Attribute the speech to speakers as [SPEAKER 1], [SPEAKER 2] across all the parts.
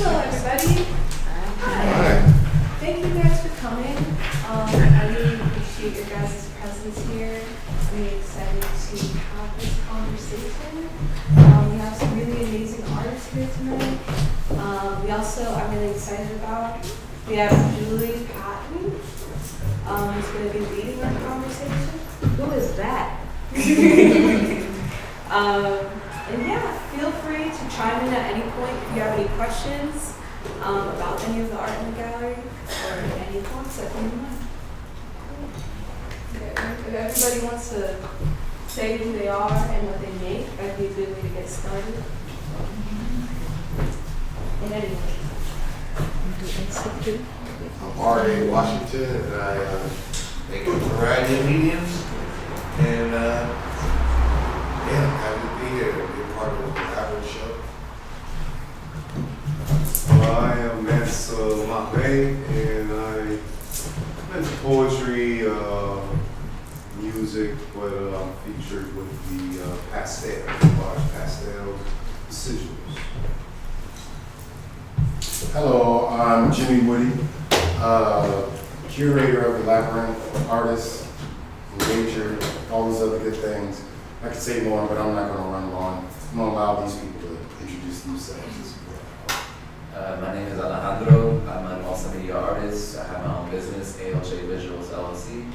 [SPEAKER 1] Hello, everybody. Hi. Thank you guys for coming. I really appreciate your guys' presence here. I'm really excited to have this conversation. We have some really amazing artists here tonight. We also are really excited about. We have Julie Patton, who's going to be leading our conversation. Who is that? And yeah, feel free to chime in at any point if you have any questions about any of the art in the gallery or any thoughts that come to mind. If everybody wants to say who they are and what they make, that'd be a good way to get started. And anyway.
[SPEAKER 2] I'm R.A. Washington, and I make a variety of mediums. And yeah, I'm happy to be here and be a part of the Labyrinth show.
[SPEAKER 3] I am Mansa Lamont Bey, and I'm into poetry, music, but I'm featured with the pastel, large pastel decisions.
[SPEAKER 4] Hello, I'm Jimmie Woody, curator of the Labyrinth, artist, engager, all those other good things. I could say more, but I'm not going to run long. I'm going to allow these people to introduce themselves as well.
[SPEAKER 5] My name is Alejandro. I'm an multimedia artist. I have my own business, ALJ Visuals LLC.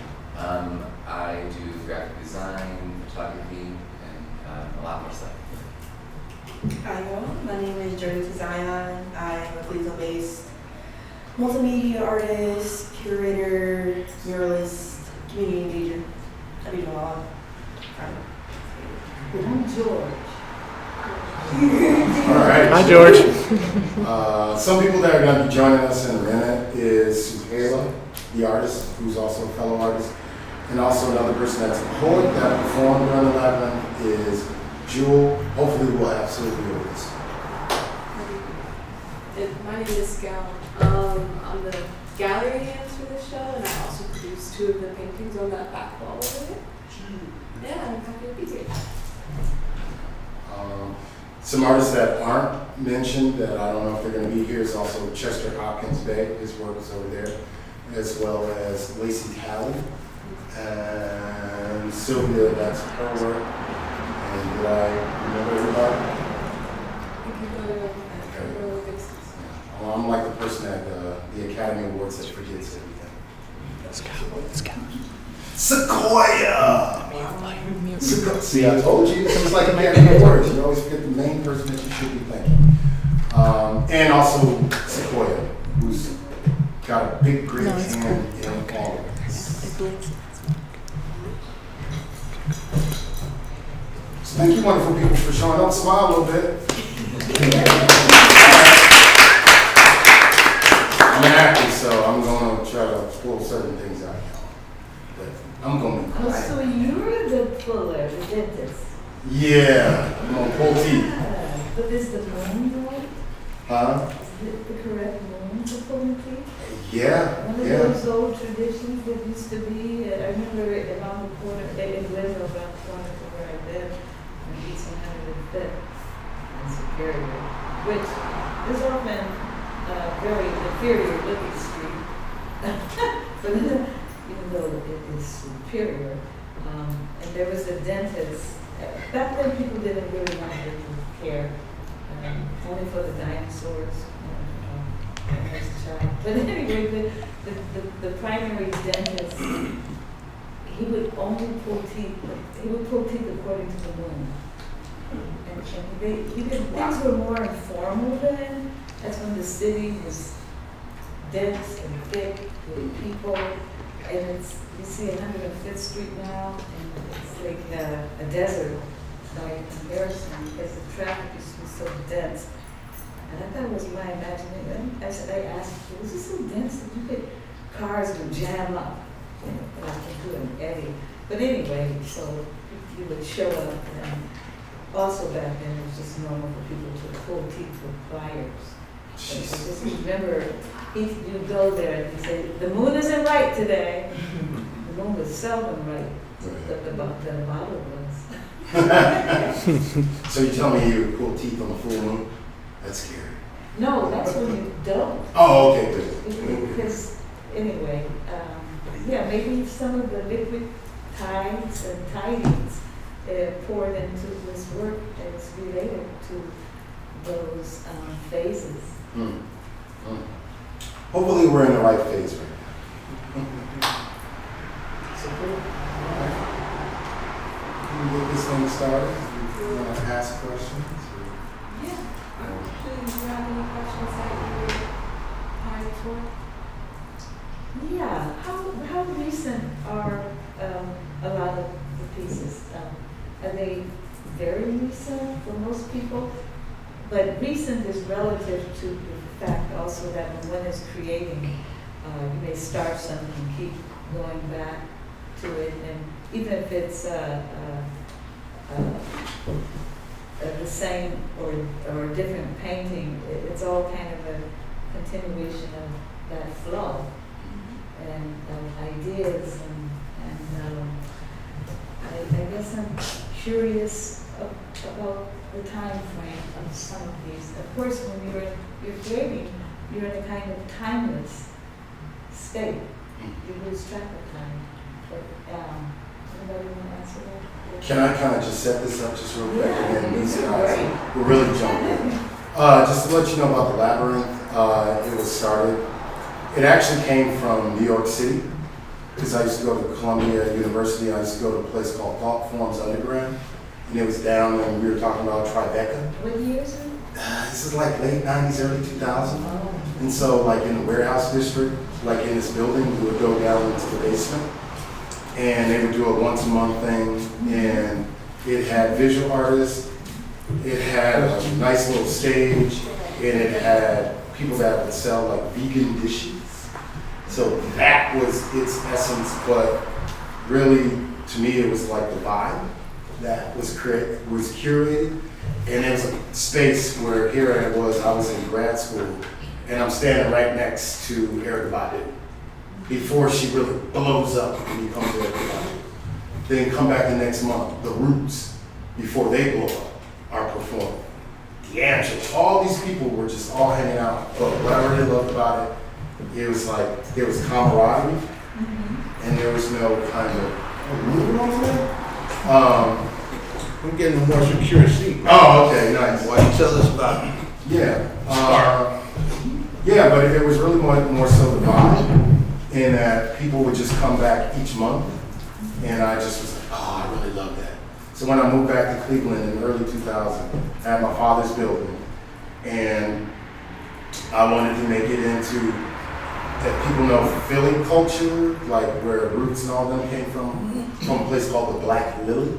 [SPEAKER 5] I do graphic design, photography, and a lot more stuff.
[SPEAKER 6] Hi y'all, my name is Jurnee Ta'Zion. I'm a Cleveland-based multimedia artist, curator, muralist, community engager. I do it all.
[SPEAKER 7] I'm George.
[SPEAKER 4] All right.
[SPEAKER 8] Hi, George.
[SPEAKER 4] Some people that are going to be joining us in a minute is Suhayla The Artist, who's also a fellow artist. And also another person that's a poet that performed during the Labyrinth is Jewel. Hopefully we'll have Sylvia with us.
[SPEAKER 1] My name is Gal. I'm the gallery hands for this show, and I also produced 2 of the paintings on that back wall over there. Yeah, I'm happy to be here.
[SPEAKER 4] Some artists that aren't mentioned that I don't know if they're going to be here is also Chester Hopkins Bey. His work is over there, as well as Lacy Talley and Sylvia. That's her work. And did I remember everybody? Well, I'm like the person at the Academy Awards that forgets everything.
[SPEAKER 8] Let's go.
[SPEAKER 4] Sequoia! See, I told you, it's like Academy Awards. You always forget the main person that you should be thanking. And also Sequoia, who's got a big, great hand in all of this. So thank you, wonderful people, for showing up. Smile a little bit. I'm an actor, so I'm going to try to pull certain things out. But I'm going to be quiet.
[SPEAKER 7] Oh, so you're the puller, the dentist.
[SPEAKER 4] Yeah, I'm going to pull teeth.
[SPEAKER 7] But is the moon right?
[SPEAKER 4] Huh?
[SPEAKER 7] Is it the correct moon for pulling teeth?
[SPEAKER 4] Yeah,
[SPEAKER 7] One of
[SPEAKER 4] yeah.
[SPEAKER 7] those old traditions that used to be, I remember it around the corner, in Weather, around the corner from where I live, on East 105th and Superior, which is often very inferior looking street. But even though it is superior, and there was a dentist. Back then, people didn't really want to care, only for the dinosaurs. As a child. But anyway, the primary dentist, he would only pull teeth. He would pull teeth according to the moon. And things were more informal then. That's when the city was dense and thick with people. And you see 105th Street now, and it's like a desert by comparison because the traffic used to be so dense. And I thought it was my imagination. I asked, was it so dense that you could, cars would jam up, like I do an eddy. But anyway, so you would show up, and also back then it was just normal for people to pull teeth with pliers. I just remember, you go there and you say, the moon isn't right today. The moon was seldom right, but the bottle was.
[SPEAKER 4] So you tell me you pull teeth on the full moon? That's scary.
[SPEAKER 7] No, that's when you don't.
[SPEAKER 4] Oh, okay, good.
[SPEAKER 7] Because, anyway, yeah, maybe some of the liquid tides and tidings poured into this work is related to those phases.
[SPEAKER 4] Hopefully we're in the right phase right now. So cool. All right. Can we get this thing started? If you want to ask questions?
[SPEAKER 1] Yeah. Do you have any questions that you were hired for?
[SPEAKER 7] Yeah, how recent are a lot of the pieces? Are they very recent for most people? But recent is relative to the fact also that when one is creating, you may start something and keep going back to it, and even if it's the same or a different painting, it's all kind of a continuation of that flow and ideas, and I guess I'm curious about the time frame of some of these. Of course, when you're creating, you're in a kind of timeless state. You lose track of time. But anybody want to answer that?
[SPEAKER 4] Can I kind of just set this up just real quick?
[SPEAKER 7] Yeah,
[SPEAKER 4] And then these
[SPEAKER 7] this is
[SPEAKER 4] guys
[SPEAKER 7] great.
[SPEAKER 4] will really jump in. Just to let you know about the Labyrinth, it was started. It actually came from New York City, because I used to go to Columbia University. I used to go to a place called Thought Forms Underground, and it was down when we were talking about Tribeca.
[SPEAKER 7] What year is it?
[SPEAKER 4] This is like late 90s, early 2000s.
[SPEAKER 7] Oh.
[SPEAKER 4] And so like in the warehouse district, like in this building, we would go down into the basement, and they would do a once a month thing, and it had visual artists, it had a nice little stage, and it had people that would sell like vegan dishes. So that was its essence, but really, to me, it was like the vibe that was curated, and it was a space where here I was in grad school, and I'm standing right next to Erykah Badu before she really blows up and becomes Erykah Badu. Then come back the next month, The Roots, before they blow up, are performing. D'Angelo, all these people were just all hanging out, but whatever they loved about it, it was like, there was camaraderie, and there was no kind of, moving on there?
[SPEAKER 2] We're getting a more secure seat.
[SPEAKER 4] Oh, okay, nice.
[SPEAKER 2] Why you tell us about it?
[SPEAKER 4] Yeah. Yeah, but it was really more so the vibe, in that people would just come back each month, and I just was like, oh, I really love that. So when I moved back to Cleveland in early 2000, I had my father's building, and I wanted to make it into that people know Philly culture, like where Roots and all them came from a place called the Black Lily,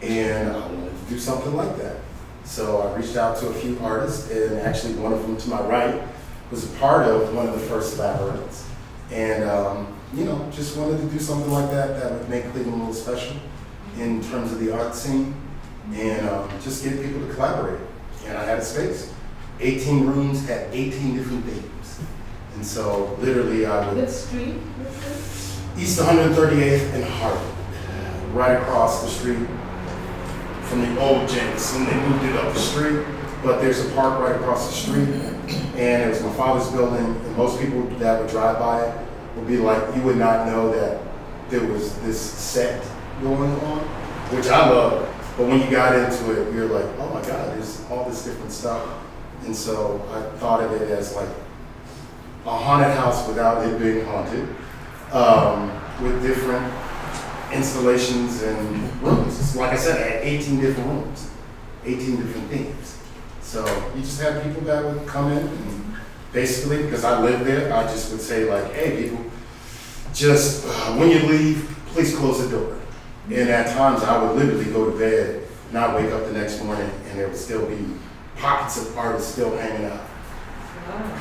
[SPEAKER 4] and I wanted to do something like that. So I reached out to a few artists, and actually one of them to my right was a part of one of the first Labyrinths, and just wanted to do something like that would make Cleveland a little special in terms of the art scene, and just get people to collaborate. And I had a space. 18 rooms had 18 different themes. And so literally I would...
[SPEAKER 7] What street was
[SPEAKER 4] East 138th and Harvard, right across the street from the old Jenks, and they moved it up the street, but there's a park right across the street, and it was my father's building, and most people that would drive by it would be like, you would not know that there was this set going on, which I love, but when you got into it, you're like, oh my God, there's all this different stuff. And so I thought of it as like a haunted house without it being haunted, with different installations and rooms. Like I said, I had 18 different rooms, 18 different themes. So you just had people that would come in, and basically, because I lived there, I just would say like, hey people, just when you leave, please close the door. And at times I would literally go to bed and I'd wake up the next morning and there would still be pockets of artists still hanging out.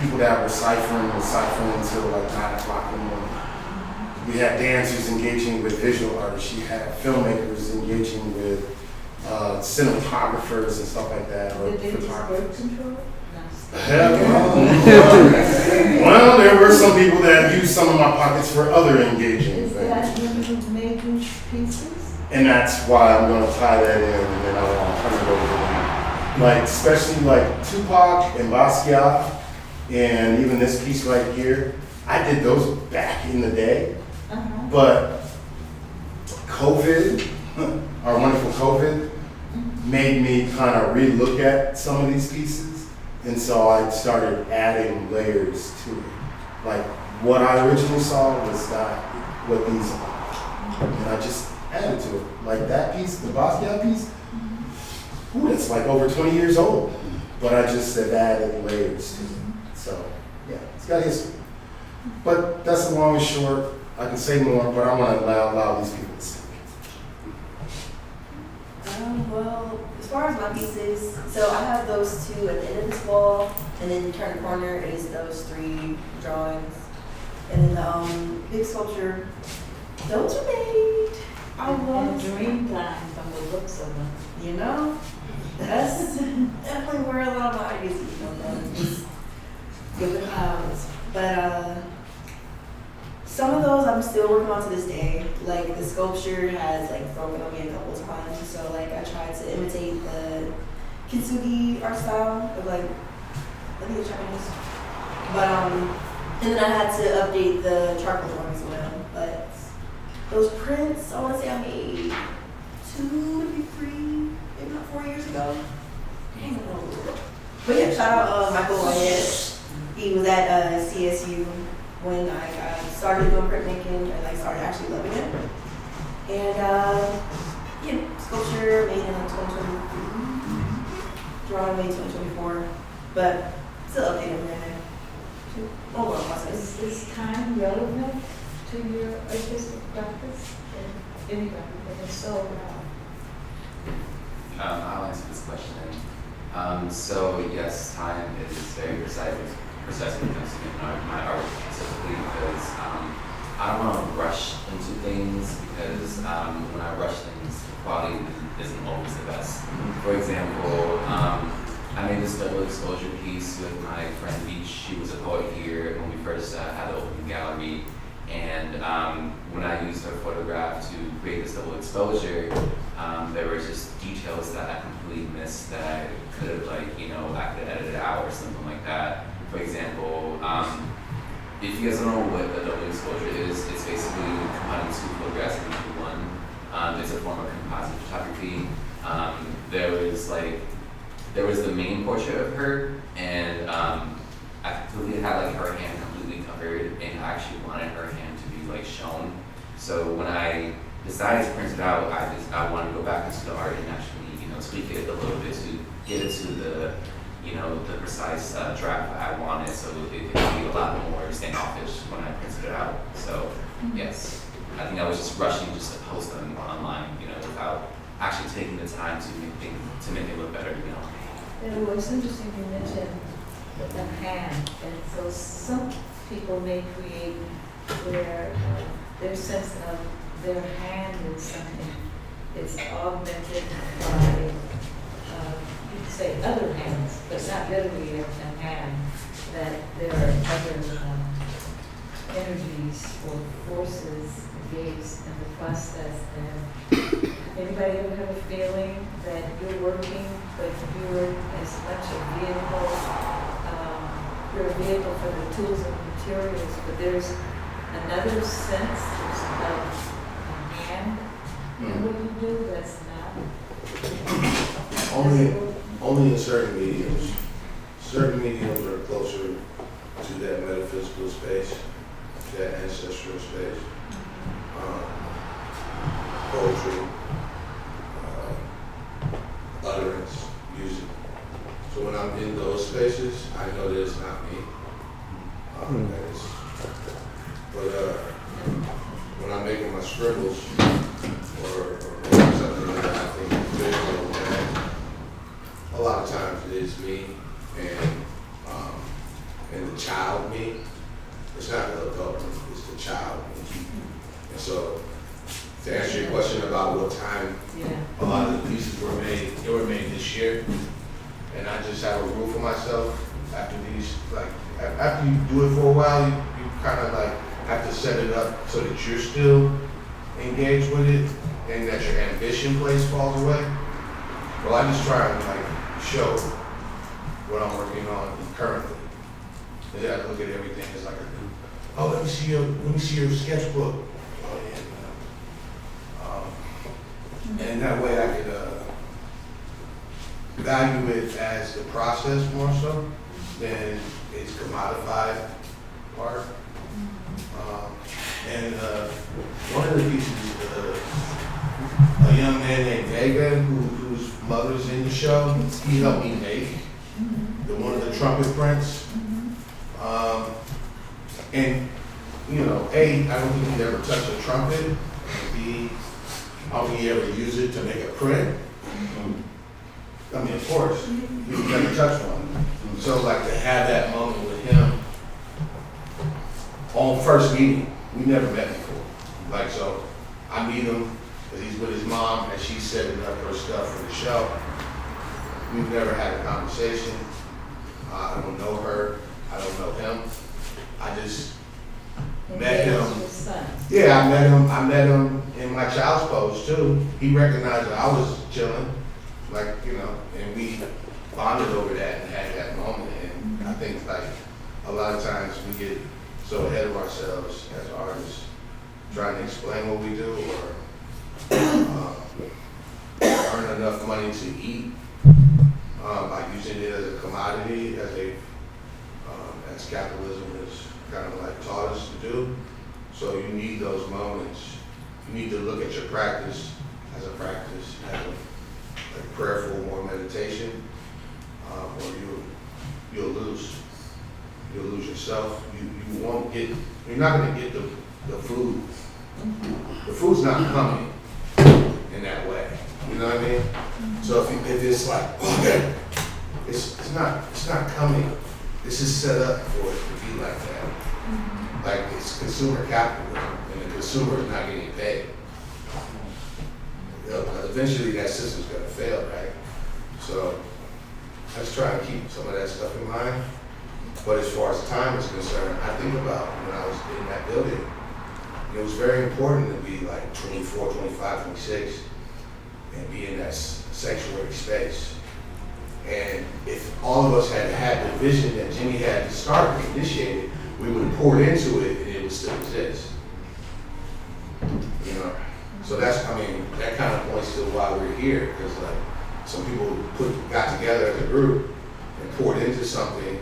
[SPEAKER 4] People that were ciphering until like 9 o'clock in the morning. We had dancers engaging with visual artists. You had filmmakers engaging with cinematographers and stuff like that, or
[SPEAKER 7] Did they use
[SPEAKER 4] photographers.
[SPEAKER 7] birth control?
[SPEAKER 4] Well, there were some people that used some of my pockets for other engaging
[SPEAKER 7] Is that
[SPEAKER 4] things.
[SPEAKER 7] when you made these pieces?
[SPEAKER 4] And that's why I'm going to tie that in, and then I'll turn it over to them. like especially like Tupac and Basquiat, and even this piece right here. I did those back in the day, but COVID, our wonderful COVID, made me kind of relook at some of these pieces, and so I started adding layers to it. Like what I originally saw was not what these are, and I just added to it. Like that piece, the Basquiat piece, ooh, that's like over 20 years old, but I just have added layers to it. So yeah, it's got history. But that's the long and short. I can say more, but I want to allow these people to speak.
[SPEAKER 6] Well, as far as my pieces, so I have those two at the end of this wall, and then you turn the corner, it is those 3 drawings. And then the big sculpture, those are made. I
[SPEAKER 7] And
[SPEAKER 6] love
[SPEAKER 7] Dreamtime from the looks of them.
[SPEAKER 6] You know, that's definitely where a lot of my ideas come from. Just give the clouds. But some of those I'm still working on to this day. Like the sculpture has like thrown me on me a couple times. So like I tried to imitate the kintsugi art style of like I think it's Japanese. But and then I had to update the charcoal drawing as well. But those prints, I want to say I made 2, maybe 3, maybe not 4 years ago. Dang, I don't know. But yeah, shout out Michael Wyatt. He was at CSU when I started doing printmaking and I started actually loving it. And yeah, sculpture made in 2023, drawing made 2024, but still updating right now. Overall process.
[SPEAKER 7] Is time relevant to your artistic practice? Anybody, and if so,
[SPEAKER 5] I'll answer this question. So yes, time is very precisely consuming my art specifically because I don't want to rush into things because when I rush things, the quality isn't always the best. For example, I made this double exposure piece with my friend Beach. She was a poet here when we first had the open gallery. And when I used her photograph to create this double exposure, there were just details that I completely missed that I could have, I could have edited out or something like that. For example, if you guys don't know what a double exposure is, it's basically combining 2 photographs into one. It's a form of composite photography. There was the main portrait of her, and I completely had her hand completely covered, and I actually wanted her hand to be shown. So when I decided to print it out, I wanted to go back into the art and actually tweak it a little bit to get it to the the precise draft I wanted, so it could be a lot more standoffish when I printed it out. So yes, I think I was just rushing just to post them online, without actually taking the time to make it look better,
[SPEAKER 7] It was interesting you mentioned the hand, and so some people may create where their sense of their hand is something it's augmented by, you could say other hands, but not literally a hand, that there are other energies or forces engaged in the process. And anybody ever have a feeling that you're working, but you're as much a vehicle, you're a vehicle for the tools and materials, but there's another sense of a hand in what you do that's not
[SPEAKER 2] Only in certain mediums. Certain mediums are closer to that metaphysical space, that ancestral space. Poetry, utterance, music. So when I'm in those spaces, I know that it's not me. When I'm making my scribbles or something like that, I think it's visual, and a lot of times it is me and the child me. It's not the adult me, it's the child me. And so, to answer your question about what time a lot of the pieces were made, they were made this year. And I just have a rule for myself after these, after you do it for a while, you kind of have to set it up so that you're still engaged with it and that your ambition falls away. Well, I just try and show what I'm working on currently. And then I look at everything as like, oh, let me see your sketchbook. Oh yeah. And that way I could value it as the process more so than its commodified part. And one of the pieces, a young man named Vega, whose mother's in the show, he helped me make one of the trumpet prints. And you know, A, I don't think he'd ever touched a trumpet. And B, I don't think he ever used it to make a print. I mean, of course, he'd never touched one. So like to have that moment with him on first meeting, we never met before. Like, so I meet him, because he's with his mom, and she's setting up her stuff for the show. We've never had a conversation. I don't know her. I don't know him. I just met him. Yeah, I met him in my child's pose too. He recognized that I was chilling, like, you know, and we bonded over that and had that moment. And I think like a lot of times we get so ahead of ourselves as artists, trying to explain what we do or earn enough money to eat by using it as a commodity, as capitalism has kind of like taught us to do. So you need those moments. You need to look at your practice as a like prayerful, more meditation, or you'll lose yourself. You're not going to get the food. The food's not coming in that way. You know what I mean? So if it's like, okay, it's not coming. This is set up for it to be like that. Like it's consumer capitalism, and the consumer is not getting paid. You know, eventually that system's gonna fail, right? So let's try to keep some of that stuff in mind. But as far as time is concerned, I think about when I was in that building, it was very important to be like 24, 25, 26, and be in that sanctuary space. And if all of us had the vision that Jimmie had to start and initiate it, we would have poured into it and it would still exist. You know? So that kind of points to why we're here, because like some people got together as a group and poured into something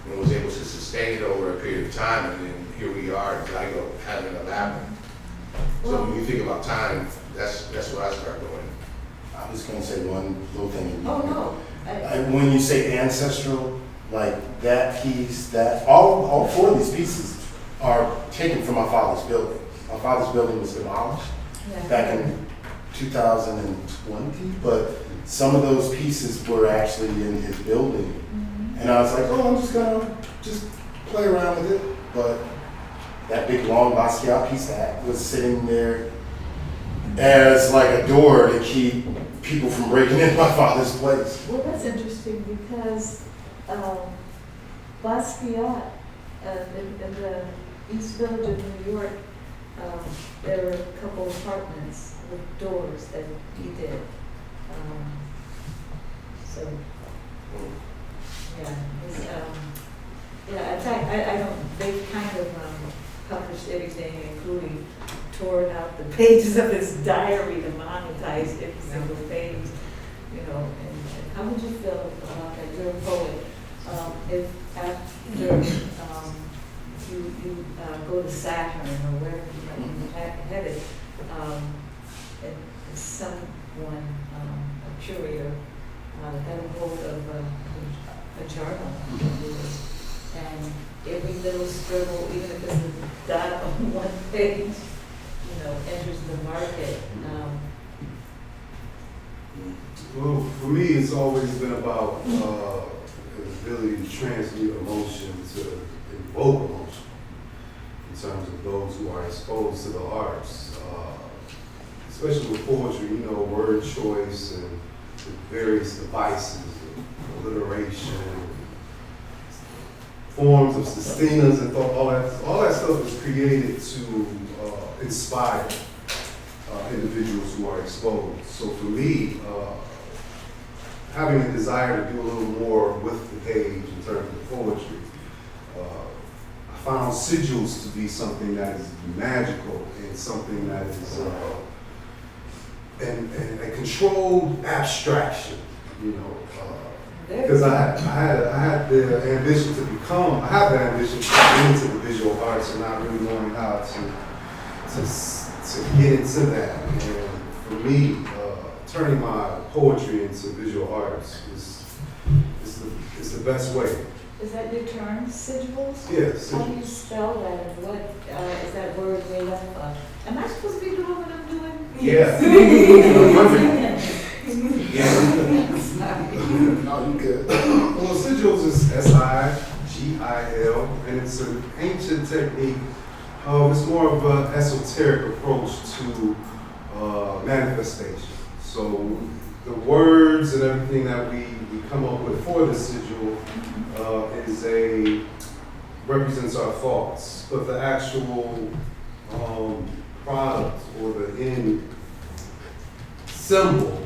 [SPEAKER 2] and was able to sustain it over a period of time, and then here we are in Zygo having a labyrinth. So when you think about time, that's what I start doing.
[SPEAKER 4] I was going to say one little thing.
[SPEAKER 7] Oh, no.
[SPEAKER 4] When you say ancestral, like that piece, all four of these pieces are taken from my father's building. My father's building was demolished back in 2020, but some of those pieces were actually in his building. And I was like, oh, I'm just gonna play around with it. But that big long Basquiat piece that was sitting there as like a door to keep people from breaking into my father's place.
[SPEAKER 7] Well, that's interesting because Basquiat in the East Village of New York, there were a couple of apartments with doors that he did. So, yeah, in fact, I don't, they kind of published everything, including torn out the pages of his diary to monetize every single page, you know. And how would you feel about that? You're a poet. If after you go to Saturn or wherever you headed, and someone, a curator, got a hold of a journal of yours, and every little scribble, even if it's a dot on one page, you know, enters the market.
[SPEAKER 3] Well, for me, it's always been about the ability to transmute emotion, to invoke emotion, in terms of those who are exposed to the arts, especially with poetry, you know, word choice and various devices, alliteration, forms of sustinas and all that stuff is created to inspire individuals who are exposed. So for me, having a desire to do a little more with the page in terms of poetry, I found sigils to be something that is magical and something that is and a controlled abstraction, you know. Because I had the ambition to become, I have the ambition to get into the visual arts and not really knowing how to get into that. And for me, turning my poetry into visual arts is the best way.
[SPEAKER 7] Is that your term, sigils?
[SPEAKER 3] Yes.
[SPEAKER 7] How do you spell that, and what is that word made up of? Am I supposed to be doing what I'm doing?
[SPEAKER 3] Yeah.
[SPEAKER 4] No, you good.
[SPEAKER 3] Well, sigils is S-I-G-I-L, and it's an ancient technique. It's more of an esoteric approach to manifestation. So the words and everything that we come up with for the sigil represents our thoughts, but the actual product or the end symbol,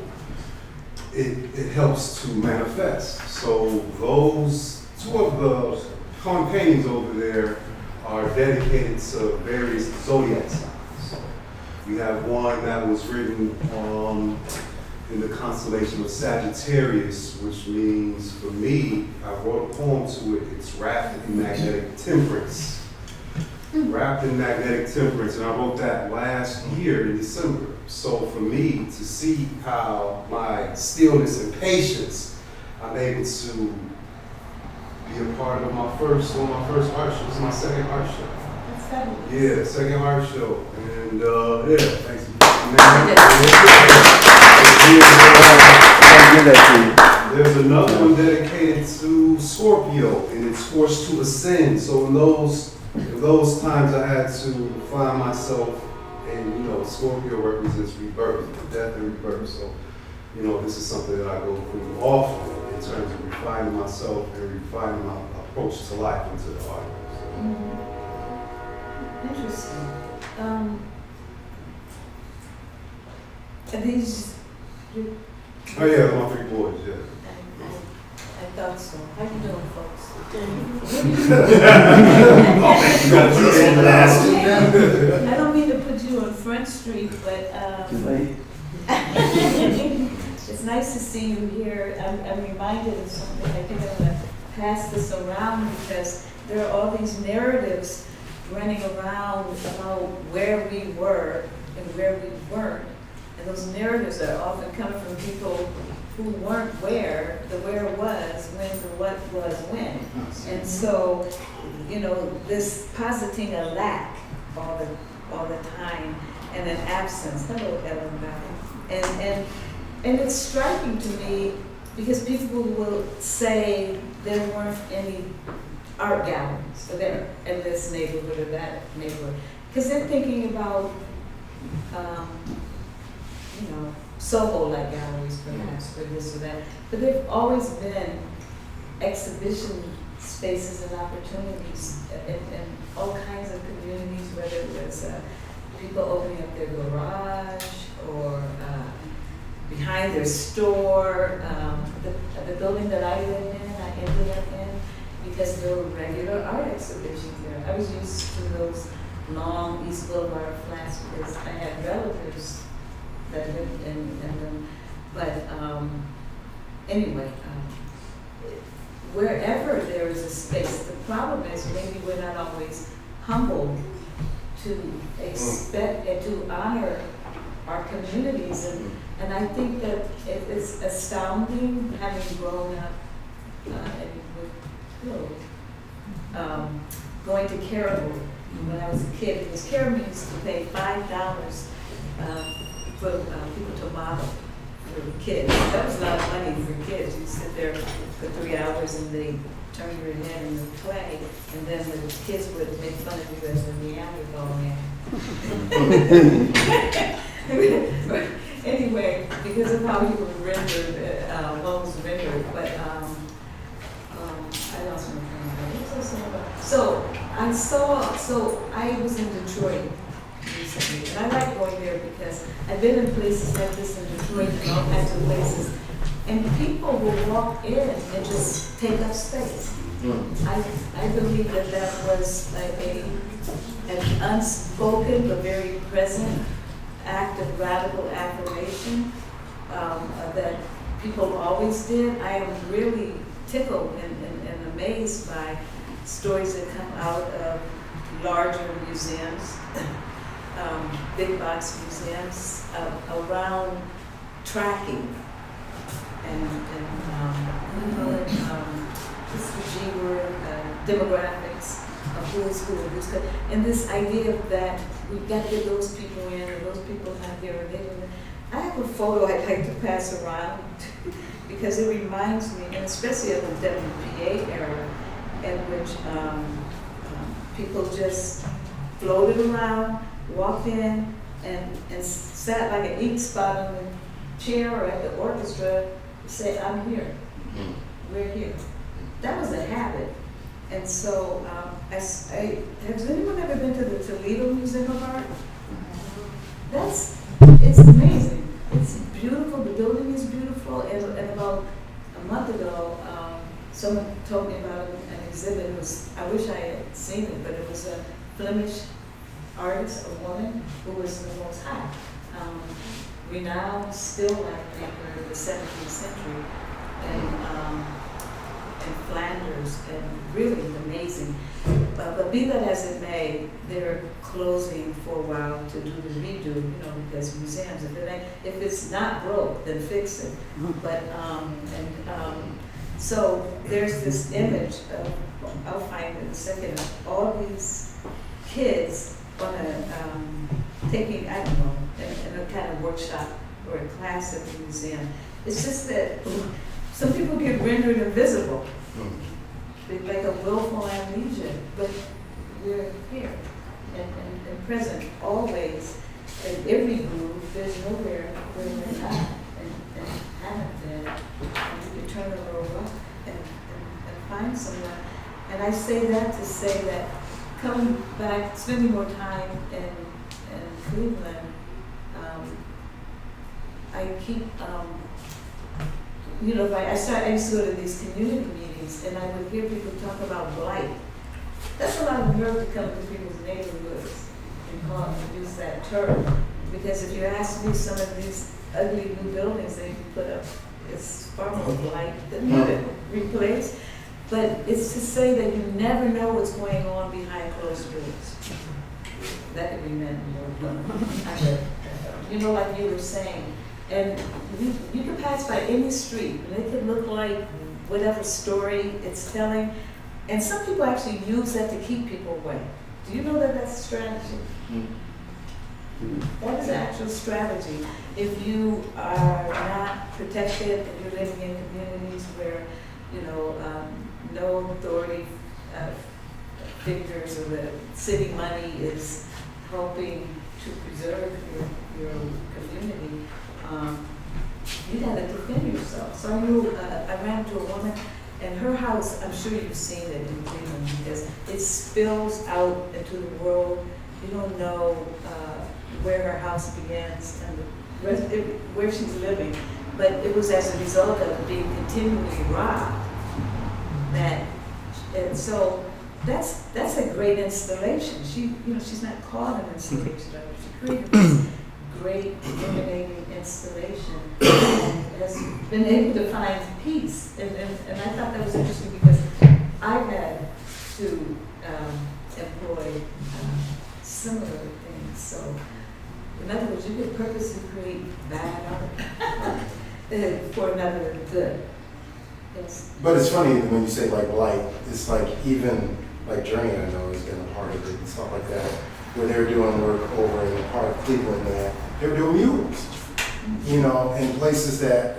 [SPEAKER 3] it helps to manifest. So those two of the paintings over there are dedicated to various zodiac signs. We have one that was written in the constellation of Sagittarius, which means, for me, I wrote a poem to it. It's wrapped in magnetic temperance. Wrapped in magnetic temperance, and I wrote that last year in December. So for me to see how my stillness and patience, I'm able to be a part of one of my first art shows. This is my second art show.
[SPEAKER 7] That's fabulous.
[SPEAKER 3] Yeah, second art show. And thanks. There's another one dedicated to Scorpio, and it's forced to ascend. So in those times I had to find myself, and Scorpio represents rebirth, death and rebirth. So, this is something that I go through often in terms of refining myself and refining my approach to life and to the art.
[SPEAKER 7] Interesting. Are these you?
[SPEAKER 3] Oh yeah, my three boys, yeah.
[SPEAKER 7] I thought so. How you doing, folks? I don't mean to put you on Front Street, but it's nice to see you here. I'm reminded of something. I think I'm going to pass this around because there are all these narratives running around about where we were and where we weren't. And those narratives are often coming from people who weren't where the where was, when the what was when. And so, this positing a lack all the time and an absence. Hello, Ellen. And it's striking to me because people will say there weren't any art galleries there in this neighborhood or that neighborhood. Because they're thinking about Soho-like galleries perhaps, or this or that. But there have always been exhibition spaces and opportunities in all kinds of communities, whether it was people opening up their garage or behind their store. The building that I lived in, I ended up in, because there were regular art exhibitions there. I was used to those long East Boulevard flats because I had relatives that lived in them. But anyway, wherever there is a space, the problem is maybe we're not always humbled to expect and to honor our communities. And I think that it is astounding, having grown up going to Caribou when I was a kid, because Caribou used to pay $5 for people to model for kids. That was a lot of money for kids. You sit there for 3 hours and they turn your head in the clay, and then the kids would make fun of you as the Neanderthal man. Anyway, because of how you were rendered, what was rendered, but I lost my train of thought. So I was in Detroit recently, and I like going there because I've been in places like this in Detroit and all kinds of places, And people will walk in and just take up space. I believe that that was like an unspoken but very present act of radical affirmation that people always did. I am really tickled and amazed by stories that come out of larger museums, big box museums, around tracking and what's the G word, demographics of who's who and who's good. And this idea that we've got to get those people in and those people not here and there. I have a photo I'd like to pass around because it reminds me, and especially of the WPA era, in which people just floated around, walked in, and sat like an eat spot on the chair or at the orchestra, say, I'm here, we're here. That was a habit. And so, has anyone ever been to the Toledo Museum of Art? It's amazing. It's beautiful, the building is beautiful, and about a month ago, someone told me about an exhibit. It was, I wish I had seen it, but it was a Flemish artist, a woman, who was the most high. Renowned still life maker of the 17th century, and in Flanders, and really amazing. But be that as it may, they're closing for a while to do the redo, because museums, if it's not broke, then fix it. But, so there's this image of, I'll find it in a second, of all these kids on taking, I don't know, in a kind of workshop or a class at the museum. It's just that some people get rendered invisible, like a willful amnesia, but we're here and present always. In every group, there's nowhere where we're not and haven't been. And you can turn it over and find someone. And I say that to say that coming back, spending more time in Cleveland, I keep, I used to go to these community meetings and I would hear people talk about blight. That's a lot of nerve to come to people's neighborhoods and use that term. Because if you ask me, some of these ugly new buildings that you put up, it's far more blight than you could replace. But it's to say that you never know what's going on behind closed doors. That could be meant more. Like you were saying. And you can pass by any street, and it can look like whatever story it's telling. And some people actually use that to keep people away. Do you know that that's a strategy? That is an actual strategy. If you are not protected and you're living in communities where, no authority figures or the city money is helping to preserve your community, you got to defend yourself. So I ran into a woman, and her house, I'm sure you've seen it in Cleveland, because it spills out into the world. You don't know where her house begins and where she's living, but it was as a result of being continually robbed. And so that's a great installation. She's not called an installation, she created this great illuminating installation and has been able to find peace. And I thought that was interesting because I've had to employ similar things. So in other words, you could purposely create bad art for another good. Yes.
[SPEAKER 4] But it's funny when you say like blight, it's like even like Jurnee, I know, has been a part of it and stuff like that, where they're doing work over in the part of Cleveland that they're doing murals, in places that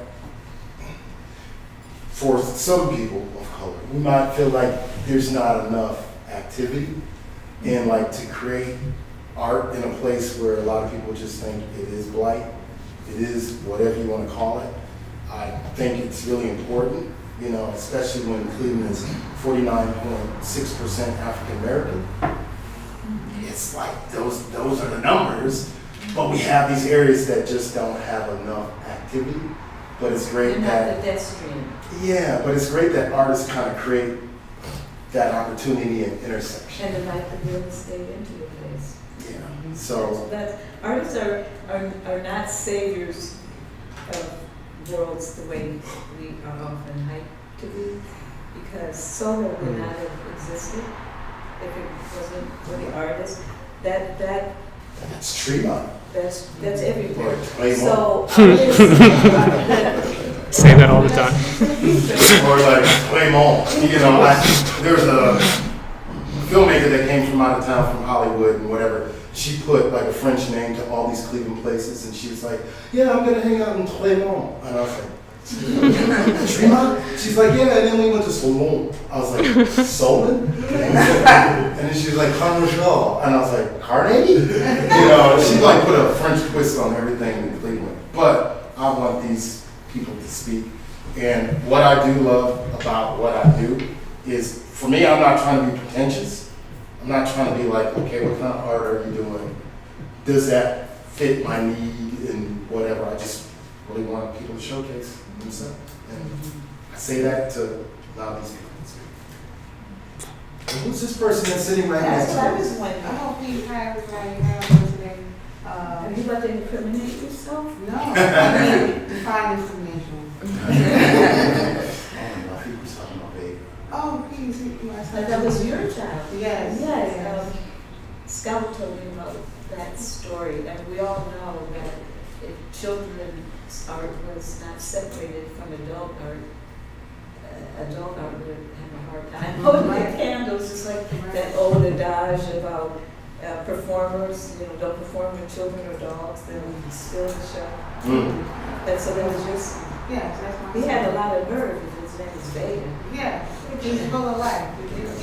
[SPEAKER 4] for some people of color, we might feel like there's not enough activity and like to create art in a place where a lot of people just think it is blight, it is whatever you want to call it. I think it's really important, especially when Cleveland is 49.6% African American. It's like those are the numbers, but we have these areas that just don't have enough activity. But it's great
[SPEAKER 7] You're not
[SPEAKER 4] that,
[SPEAKER 7] pedestrian.
[SPEAKER 4] yeah, but it's great that artists kind of create that opportunity and intersection.
[SPEAKER 7] And invite the real estate into the place.
[SPEAKER 4] Yeah, so,
[SPEAKER 7] That's, artists are not saviors of worlds the way we are often hyped to be, because Soho would not have existed if it wasn't for the artists.
[SPEAKER 4] it's Tremont.
[SPEAKER 7] That's everywhere.
[SPEAKER 4] Claymore.
[SPEAKER 7] So artists,
[SPEAKER 8] Say that all the time.
[SPEAKER 4] Or like Claymont, you know, there was a filmmaker that came from out of town from Hollywood and whatever. She put like a French name to all these Cleveland places, and she was like, "Yeah, I'm gonna hang out in Claymont," and I was like, "Tremont?" She's like, "Yeah," and then we went to Solon. I was like, "Solon?" And then she was like, "Carnegie," and I was like, "Carnegie?" You know, she like put a French twist on everything in Cleveland. But I want these people to speak, and what I do love about what I do is, for me, I'm not trying to be pretentious. I'm not trying to be like, okay, what kind of art are you doing? Does that fit my need and whatever? I just really want people to showcase themselves. And I say that to allow these people to speak. And who's this person that's sitting right
[SPEAKER 7] that's
[SPEAKER 4] next
[SPEAKER 7] what I
[SPEAKER 4] to
[SPEAKER 7] was
[SPEAKER 4] us?
[SPEAKER 7] wondering.
[SPEAKER 9] I hope you have what's the name?
[SPEAKER 7] Are you about to incriminate yourself?
[SPEAKER 9] No, I mean, define information.
[SPEAKER 4] Oh, he was talking about Bach.
[SPEAKER 9] Oh, please, you must have.
[SPEAKER 7] That was your child.
[SPEAKER 9] Yes.
[SPEAKER 7] Yes. Scout told me about that story, and we all know that if children's art was not separated from adult art would have a hard time holding the candles, just like that old adage about performers, don't perform with children or dogs, then we still the show. That's so that was just,
[SPEAKER 9] Yes, that's my.
[SPEAKER 7] he had a lot of nerve if his name is Vega.
[SPEAKER 9] Yeah, he's full of life.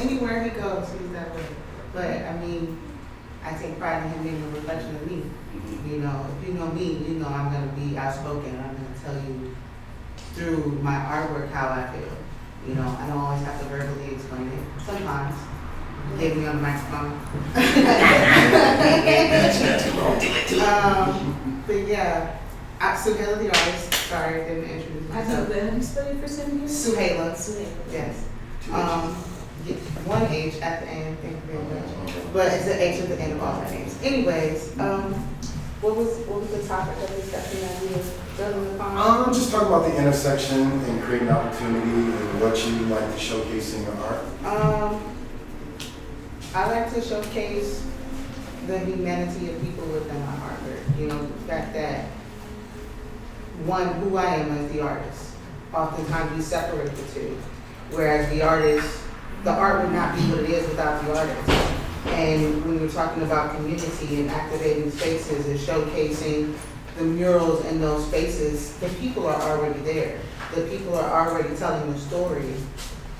[SPEAKER 9] Anywhere he goes, he's that way. But I mean, I take pride in him being a reflection of me. You know, if you know me, you know I'm gonna be outspoken. I'm gonna tell you through my artwork how I feel. You know, I don't always have to verbally explain it. Sometimes. Get me on the microphone. But yeah, Suhayla The Artist. Sorry, I didn't introduce
[SPEAKER 7] How
[SPEAKER 9] myself.
[SPEAKER 7] do you spell your first name again?
[SPEAKER 9] Suhayla.
[SPEAKER 7] Suhayla.
[SPEAKER 9] Yes. One H at the end, thank you very much. But it's an H at the end of all my names. Anyways, what was the topic of this discussion that we were building upon?
[SPEAKER 4] Just talking about the intersection and creating opportunity and what you like to showcase in your art.
[SPEAKER 9] I like to showcase the humanity of people within my artwork. You know, the fact that one, who I am as the artist. Oftentimes we separate the two. Whereas the artist, the art would not be what it is without the artist. And when you're talking about community and activating spaces and showcasing the murals in those spaces, the people are already there. The people are already telling the story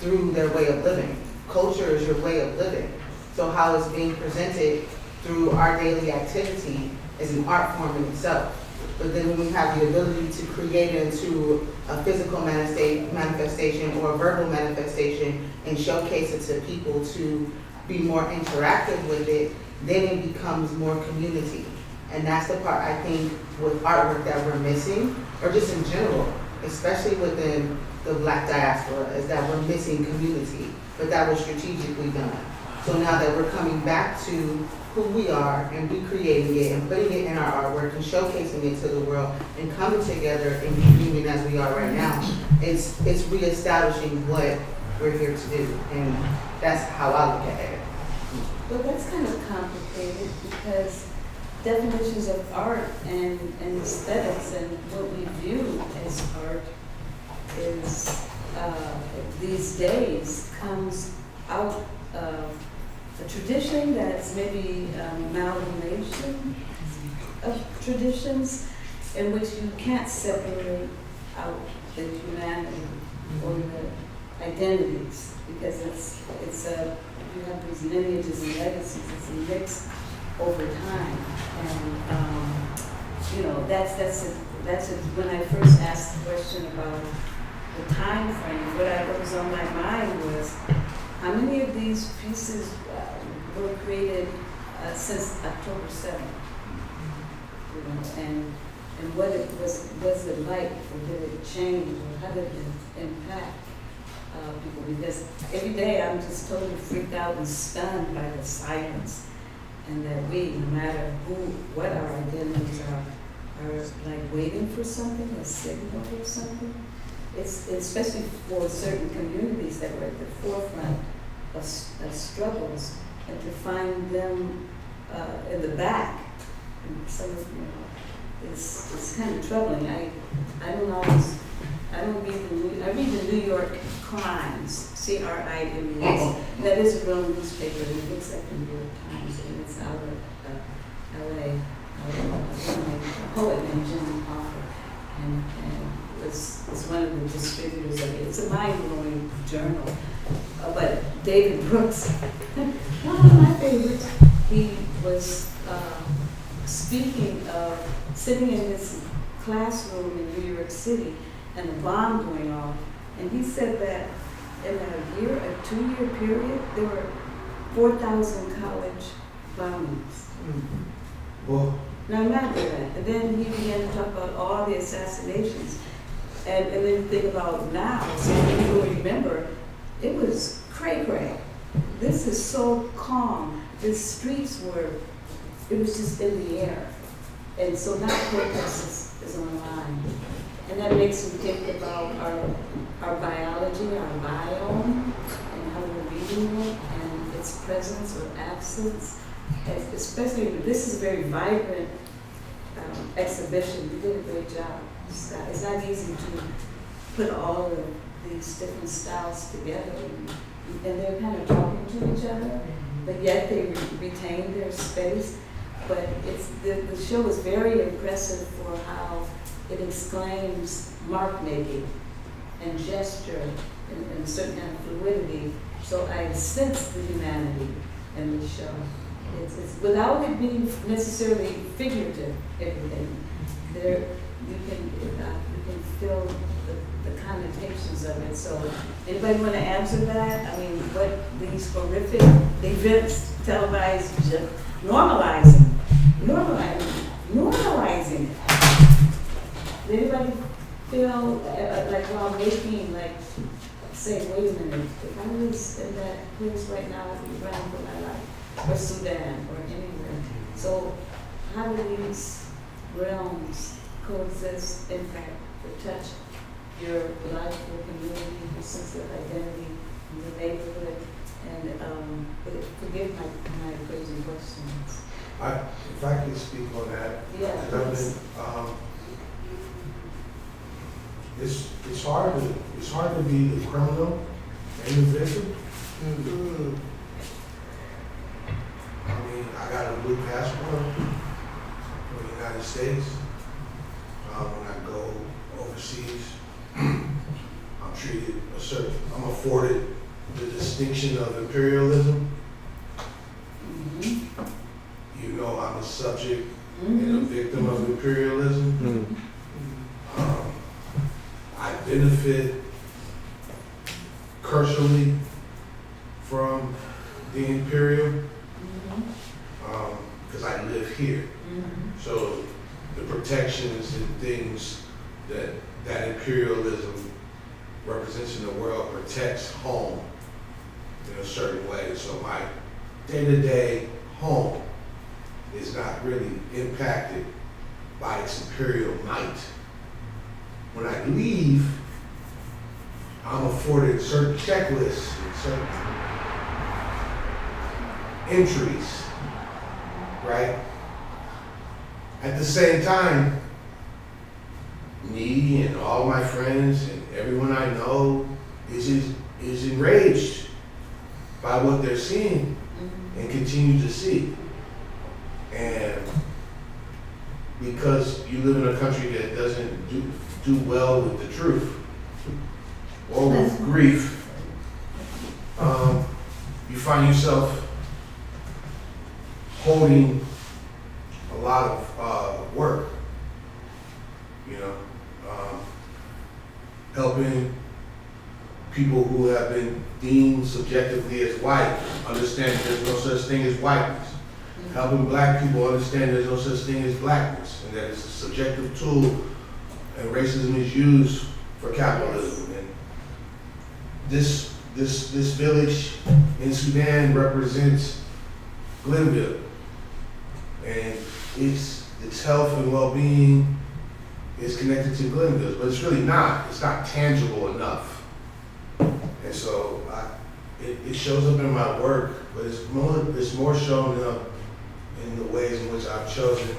[SPEAKER 9] through their way of living. Culture is your way of living. So how it's being presented through our daily activity is an art form in itself. But then when we have the ability to create it into a physical manifestation or a verbal manifestation and showcase it to people to be more interactive with it, then it becomes more community. And that's the part I think with artwork that we're missing, or just in general, especially within the Black diaspora, is that we're missing community, but that was strategically done. So now that we're coming back to who we are and recreating it and putting it in our artwork and showcasing it to the world and coming together in communion as we are right now, it's reestablishing what we're here to do. And that's how I look at it.
[SPEAKER 7] Well, that's kind of complicated because definitions of art and aesthetics and what we view as art is these days comes out of a tradition that's maybe amalgamation of traditions in which you can't separate out the humanity or the identities because you have these lineages and legacies. It's a mix over time, and that's when I first asked the question about the time frame. What was on my mind was how many of these pieces were created since October 7th, and and what it was it like, or did it change, or how did it impact people? Because every day I'm just totally freaked out and stunned by the silence, and that we, no matter what our identities are like waiting for something, a signal or something. It's especially for certain communities that were at the forefront of struggles, and to find them in the back. And some of it's kind of troubling. I read the New York Crimes, CRIMES. That is a real newspaper, and it looks like the New York Times, and it's out of LA. A poet named Jimmie Woody, and was one of the distributors of it. It's a mind-blowing journal. But David Brooks, one of my favorites, he was speaking of sitting in his classroom in New York City and a bomb going off, and he said that in a 2-year period, there were 4,000 college bombings.
[SPEAKER 3] Well,
[SPEAKER 7] Now imagine that. And then he began to talk about all the assassinations. And then you think about now, so people remember, it was cray-cray. This is so calm. The streets it was just in the air. And so now protest is online. And that makes me think about our biology, our biome, and how we're reading it, and its presence or absence. Especially, this is a very vibrant exhibition. You did a great job, Scott. It's not easy to put all of these different styles together, and they're kind of talking to each other, but yet they retain their space. But the show is very impressive for how it exclaims mark making and gesture and certain kind of fluidity. So I sense the humanity in the show. It's without it being necessarily figurative, everything. You can feel the connotations of it. So anybody want to answer that? I mean, what these horrific events televised, normalizing it. Did anybody feel like while making, like, say, wait a minute, if I was in that place right now, I'd be running for my life, or Sudan, or anywhere. So how do these realms coexist, impact, or touch your life, your community, your sense of identity, your neighborhood? And forgive my crazy questions.
[SPEAKER 2] If I could speak on that,
[SPEAKER 7] Yeah.
[SPEAKER 2] It's hard to be the criminal and the victim.
[SPEAKER 9] Mm-hmm.
[SPEAKER 2] I mean, I got a blue passport for the United States. When I go overseas, I'm afforded the distinction of imperialism.
[SPEAKER 7] Mm-hmm.
[SPEAKER 2] You know, I'm a subject and a victim of imperialism. I benefit cursorily from the imperial because I live here. So the protections and things that imperialism represents in the world protects home in a certain way. So my day-to-day home is not really impacted by its imperial might. When I leave, I'm afforded certain checklists and certain entries, right? At the same time, me and all my friends and everyone I know is enraged by what they're seeing and continue to see. And because you live in a country that doesn't do well with the truth or with grief, you find yourself holding a lot of work, helping people who have been deemed subjectively as white understand there's no such thing as whiteness. helping black people understand there's no such thing as blackness, and that it's a subjective tool, and racism is used for capitalism. And this village in Sudan represents Glenville, and its health and well-being is connected to Glenville, but it's really not. It's not tangible enough, and so it shows up in my work, but it's more shown up in the ways in which I've chosen,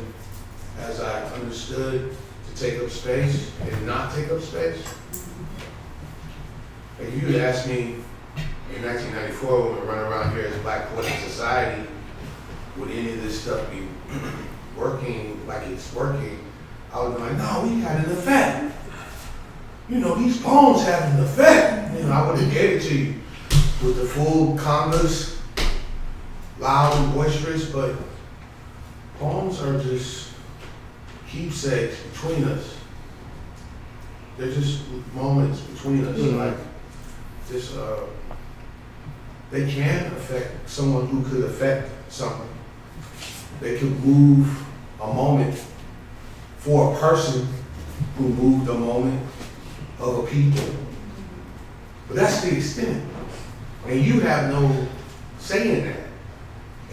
[SPEAKER 2] as I understood, to take up space and not take up space. Like you had asked me in 1994 when we were running around here as Black Poetic Society, would any of this stuff be working like it's working? I would be like, no, we had an effect. You know, these poems have an effect. You know, I would have gave it to you with the full congas, loud and boisterous, but poems are just keepsakes between us. They're just moments between us. Like this, they can affect someone who could affect something. They could move a moment for a person who moved a moment of a people. But that's the extent. And you have no say in that.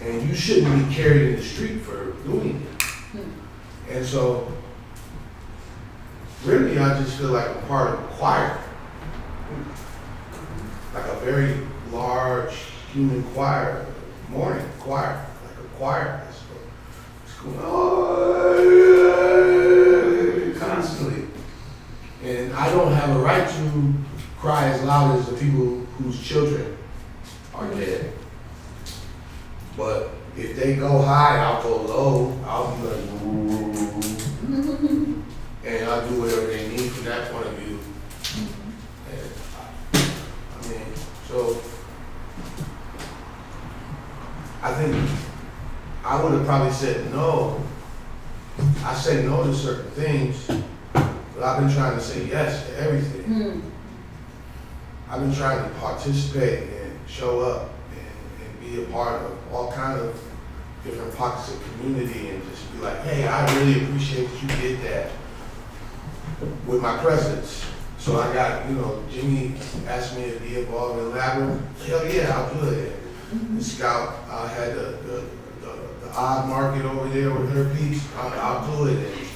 [SPEAKER 2] And you shouldn't be carried in the street for doing it. And so, really, I just feel like I'm part of a choir. Like a very large human choir, morning choir, like a choir. It's going constantly. And I don't have a right to cry as loud as the people whose children are dead. But if they go high, I'll go low. I'll be like, ooh. And I'll do whatever they need from that point of view. And I mean, so I think I would have probably said no. I say no to certain things, but I've been trying to say yes to everything. I've been trying to participate and show up and be a part of all kinds of different pockets of community and just be like, hey, I really appreciate that you did that with my presence. So I got, Jimmie asked me to be involved in Labyrinth. Hell yeah, I'll do it. The Scout had the odd market over there with her peeps. I'll do it. And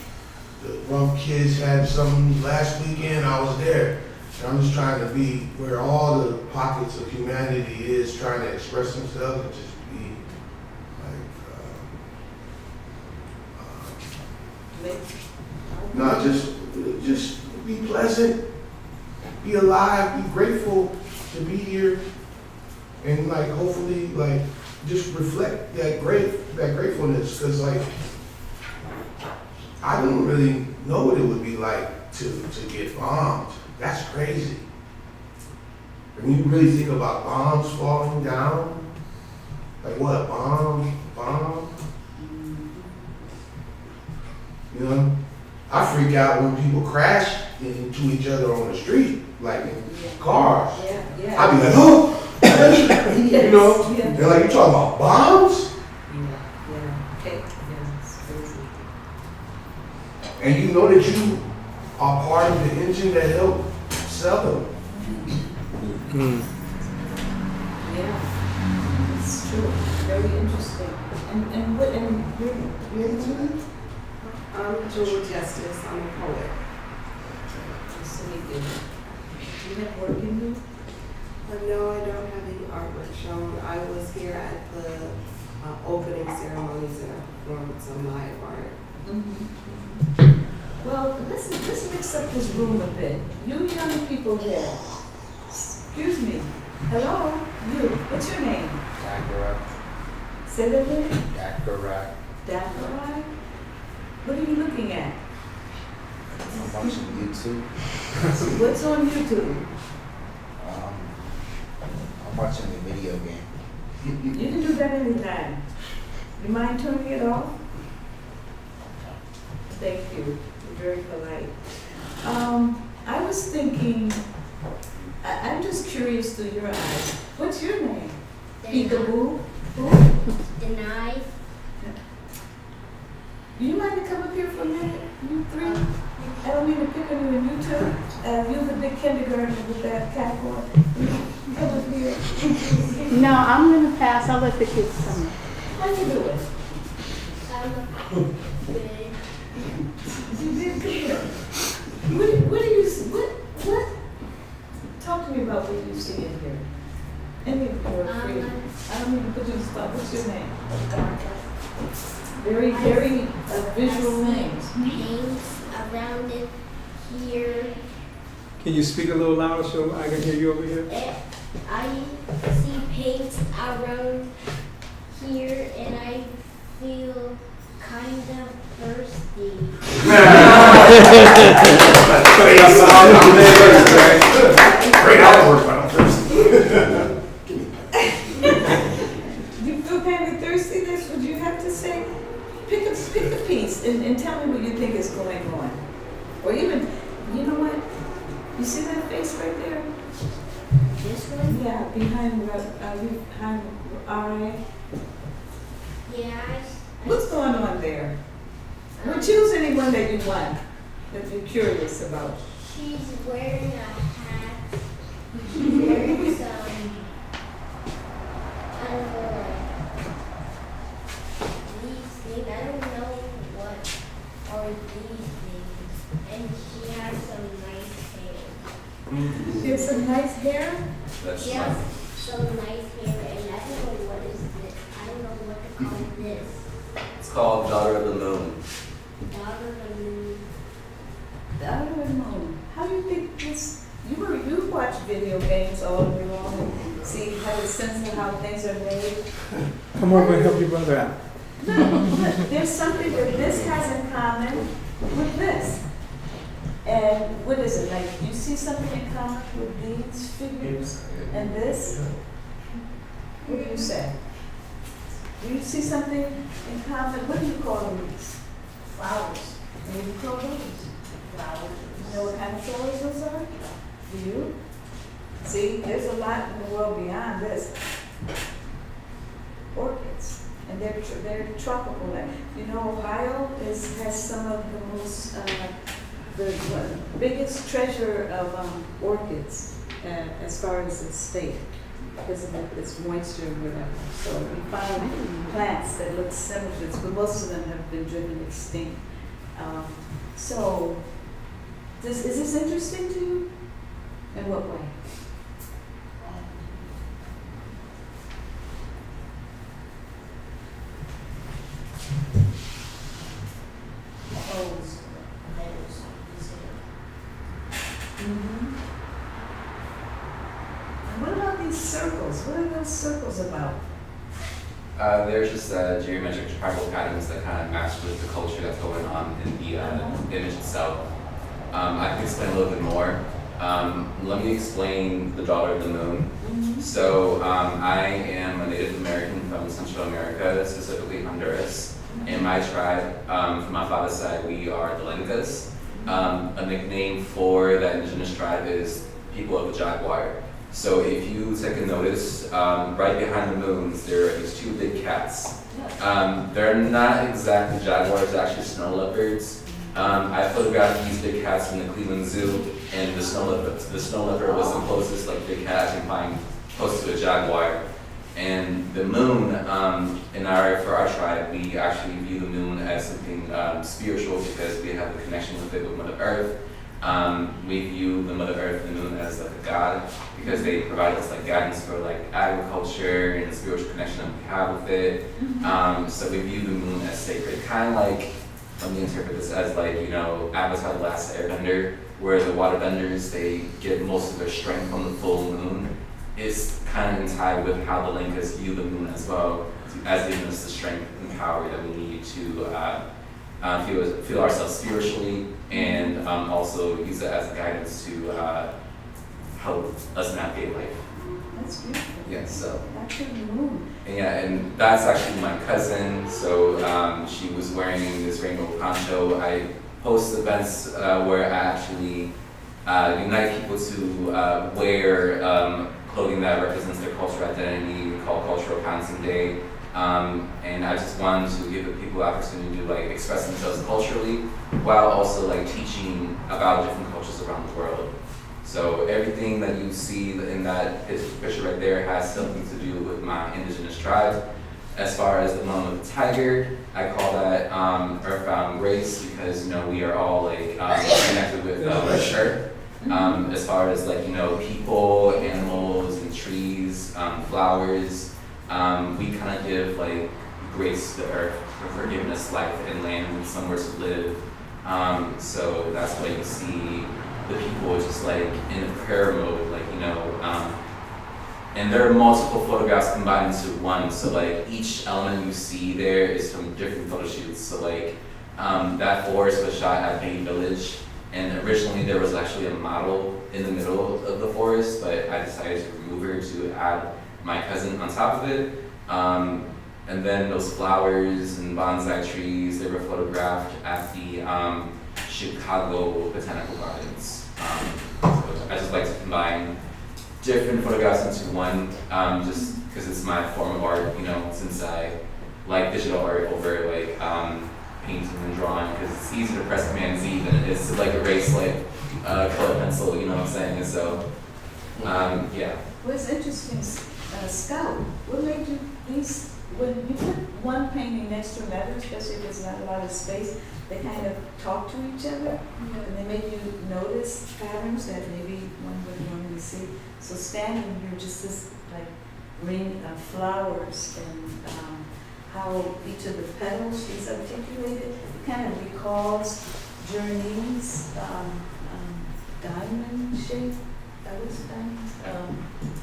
[SPEAKER 2] the Rump Kids had something last weekend. I was there. And I'm just trying to be where all the pockets of humanity is trying to express themselves and just be like, just be pleasant, be alive, be grateful to be here, and like hopefully like just reflect that gratefulness, because like I don't really know what it would be like to get bombed. That's crazy. When you really think about bombs falling down, like what, bomb? You know, I freak out when people crash into each other on the street, like in cars.
[SPEAKER 7] Yeah.
[SPEAKER 2] I be like, oh, you know, and like you talking about bombs,
[SPEAKER 7] Okay. It's crazy.
[SPEAKER 2] and you know that you are part of the engine that helped sell them.
[SPEAKER 7] Yeah, it's true. Very interesting. And you're into it?
[SPEAKER 10] I'm Julie Justice. I'm a poet.
[SPEAKER 7] Nice to meet you. Do you have work in you?
[SPEAKER 10] No, I don't have any artwork shown. I was here at the opening ceremonies and I performed some live art.
[SPEAKER 7] Well, let's mix up this room a bit. You young people here. Excuse me. Hello, you. What's your name?
[SPEAKER 11] Dakarak.
[SPEAKER 7] Say that again.
[SPEAKER 11] Dakarak.
[SPEAKER 7] Dakarak? What are you looking at?
[SPEAKER 11] I'm watching YouTube.
[SPEAKER 7] What's on YouTube?
[SPEAKER 11] I'm watching a video game.
[SPEAKER 7] You can do that anytime. You mind turning it off? Thank you. You're very polite. I was thinking, I'm just curious through your eyes. What's your name? Peekaboo? Who?
[SPEAKER 12] Deny.
[SPEAKER 7] You mind to come up here for a minute, you three? I don't mean to pick on you and you two. You're the big kindergartner with that cap on. Come up here.
[SPEAKER 12] No, I'm gonna pass. I'll let the kids come.
[SPEAKER 7] How you doing? You did good. What do you, what? Talk to me about what you see in here. Any of your free. I don't mean to put you on the spot. What's your name? Very, very visual names.
[SPEAKER 13] Paints around it here.
[SPEAKER 8] Can you speak a little louder so I can hear you over here?
[SPEAKER 13] I see paints around here and I feel kind of thirsty.
[SPEAKER 4] Great artwork, but I'm thirsty.
[SPEAKER 7] You feel kind of thirsty? That's what you have to say? Pick a piece and tell me what you think is going on. Or even, you know what? You see that face right there?
[SPEAKER 13] This one?
[SPEAKER 7] Yeah, behind R.A.
[SPEAKER 13] Yeah.
[SPEAKER 7] What's going on there? Well, choose anyone that you want, that you're curious about.
[SPEAKER 13] She's wearing a hat. She's wearing some, I don't know, these things. I don't know what are these things. And she has some nice hair.
[SPEAKER 7] She has some nice hair.
[SPEAKER 5] That's
[SPEAKER 13] She has some nice hair, and I don't know what is this. I don't know what to call this.
[SPEAKER 5] It's called Daughter of the Moon.
[SPEAKER 13] Daughter of the moon.
[SPEAKER 7] Daughter of the Moon. How do you think this? You watch video games all day long and see, have a sense of how things are made.
[SPEAKER 8] Come over and help your brother out.
[SPEAKER 7] Look, there's something that this has in common with this. And what is it, like, you see something in common with these figures and this? What do you say? Do you see something in common? What do you call these? Flowers. What do you call those? Flowers. You know what kind of flowers those are? Do you? See, there's a lot in the world beyond this. Orchids. And they're tropical. Like, you know, Ohio has some of the most, the biggest treasure of orchids as far as the state, because of its moisture and whatever. So we find plants that look similar, but most of them have been driven extinct. So, is this interesting to you? In what way? Mm-hmm. And what about these circles? What are those circles about?
[SPEAKER 5] They're just geometric tribal patterns that kind of match with the culture that's going on in the image itself. I can explain a little bit more. Let me explain the Daughter of the Moon.
[SPEAKER 7] Mm-hmm.
[SPEAKER 5] So I am a Native American from Central America, specifically Honduras. In my tribe, from my father's side, we are the Lencas. A nickname for that indigenous tribe is people of the jaguar. So if you take a notice, right behind the moons, there are these two big cats. They're not exactly jaguars, they're actually snow leopards. I photographed these big cats in the Cleveland Zoo, and the snow leopard was the closest big cat I can find close to a jaguar. And the moon, for our tribe, we actually view the moon as something spiritual because we have a connection with Mother Earth. We view the Mother Earth and the moon as like a god because they provide us guidance for agriculture and the spiritual connection that we have with it. So we view the moon as sacred, kind of let me interpret this as Avatar: The Last Airbender, where the waterbenders, they get most of their strength from the full moon. It's kind of in tie with how the Lencas view the moon as well, as giving us the strength and power that we need to feel ourselves spiritually, and also use it as guidance to help us navigate life.
[SPEAKER 7] That's beautiful.
[SPEAKER 5] Yeah, so.
[SPEAKER 7] That's the moon.
[SPEAKER 5] And that's actually my cousin. So she was wearing this rainbow poncho. I host events where I actually unite people to wear clothing that represents their cultural identity, called Cultural Content Day. And I just wanted to give the people the opportunity to like express themselves culturally while also like teaching about different cultures around the world. So everything that you see in that picture right there has something to do with my indigenous tribe. As far as the one with the tiger, I call that Earthbound Grace because we are all like connected with Earth. As far as like people, animals, and trees, flowers, we kind of give like grace to the earth for giving us life and land and somewhere to live. So that's why you see the people just like in a prayer mode, like and there are multiple photographs combined into one. So like each element you see there is from different photo shoots. So like that forest was shot at Bay Village. And originally there was actually a model in the middle of the forest, but I decided to remove her to add my cousin on top of it. And then those flowers and bonsai trees, they were photographed at the Chicago Botanical Gardens. So I just like to combine different photographs into one, just because it's my form of art, since I like digital art over like painting and drawing, because it's easier to press Command Z than it is to like erase like color pencil, you know what I'm saying? And so, yeah.
[SPEAKER 7] Well, it's interesting, Scout, what made you, when you put one painting next to another, especially if there's not a lot of space, they kind of talk to each other, and they make you notice patterns that maybe one wouldn't normally see. So standing here, just this like ring of flowers and how each of the petals is articulated, it kind of recalls Jurnee's diamond shape, that was diamond,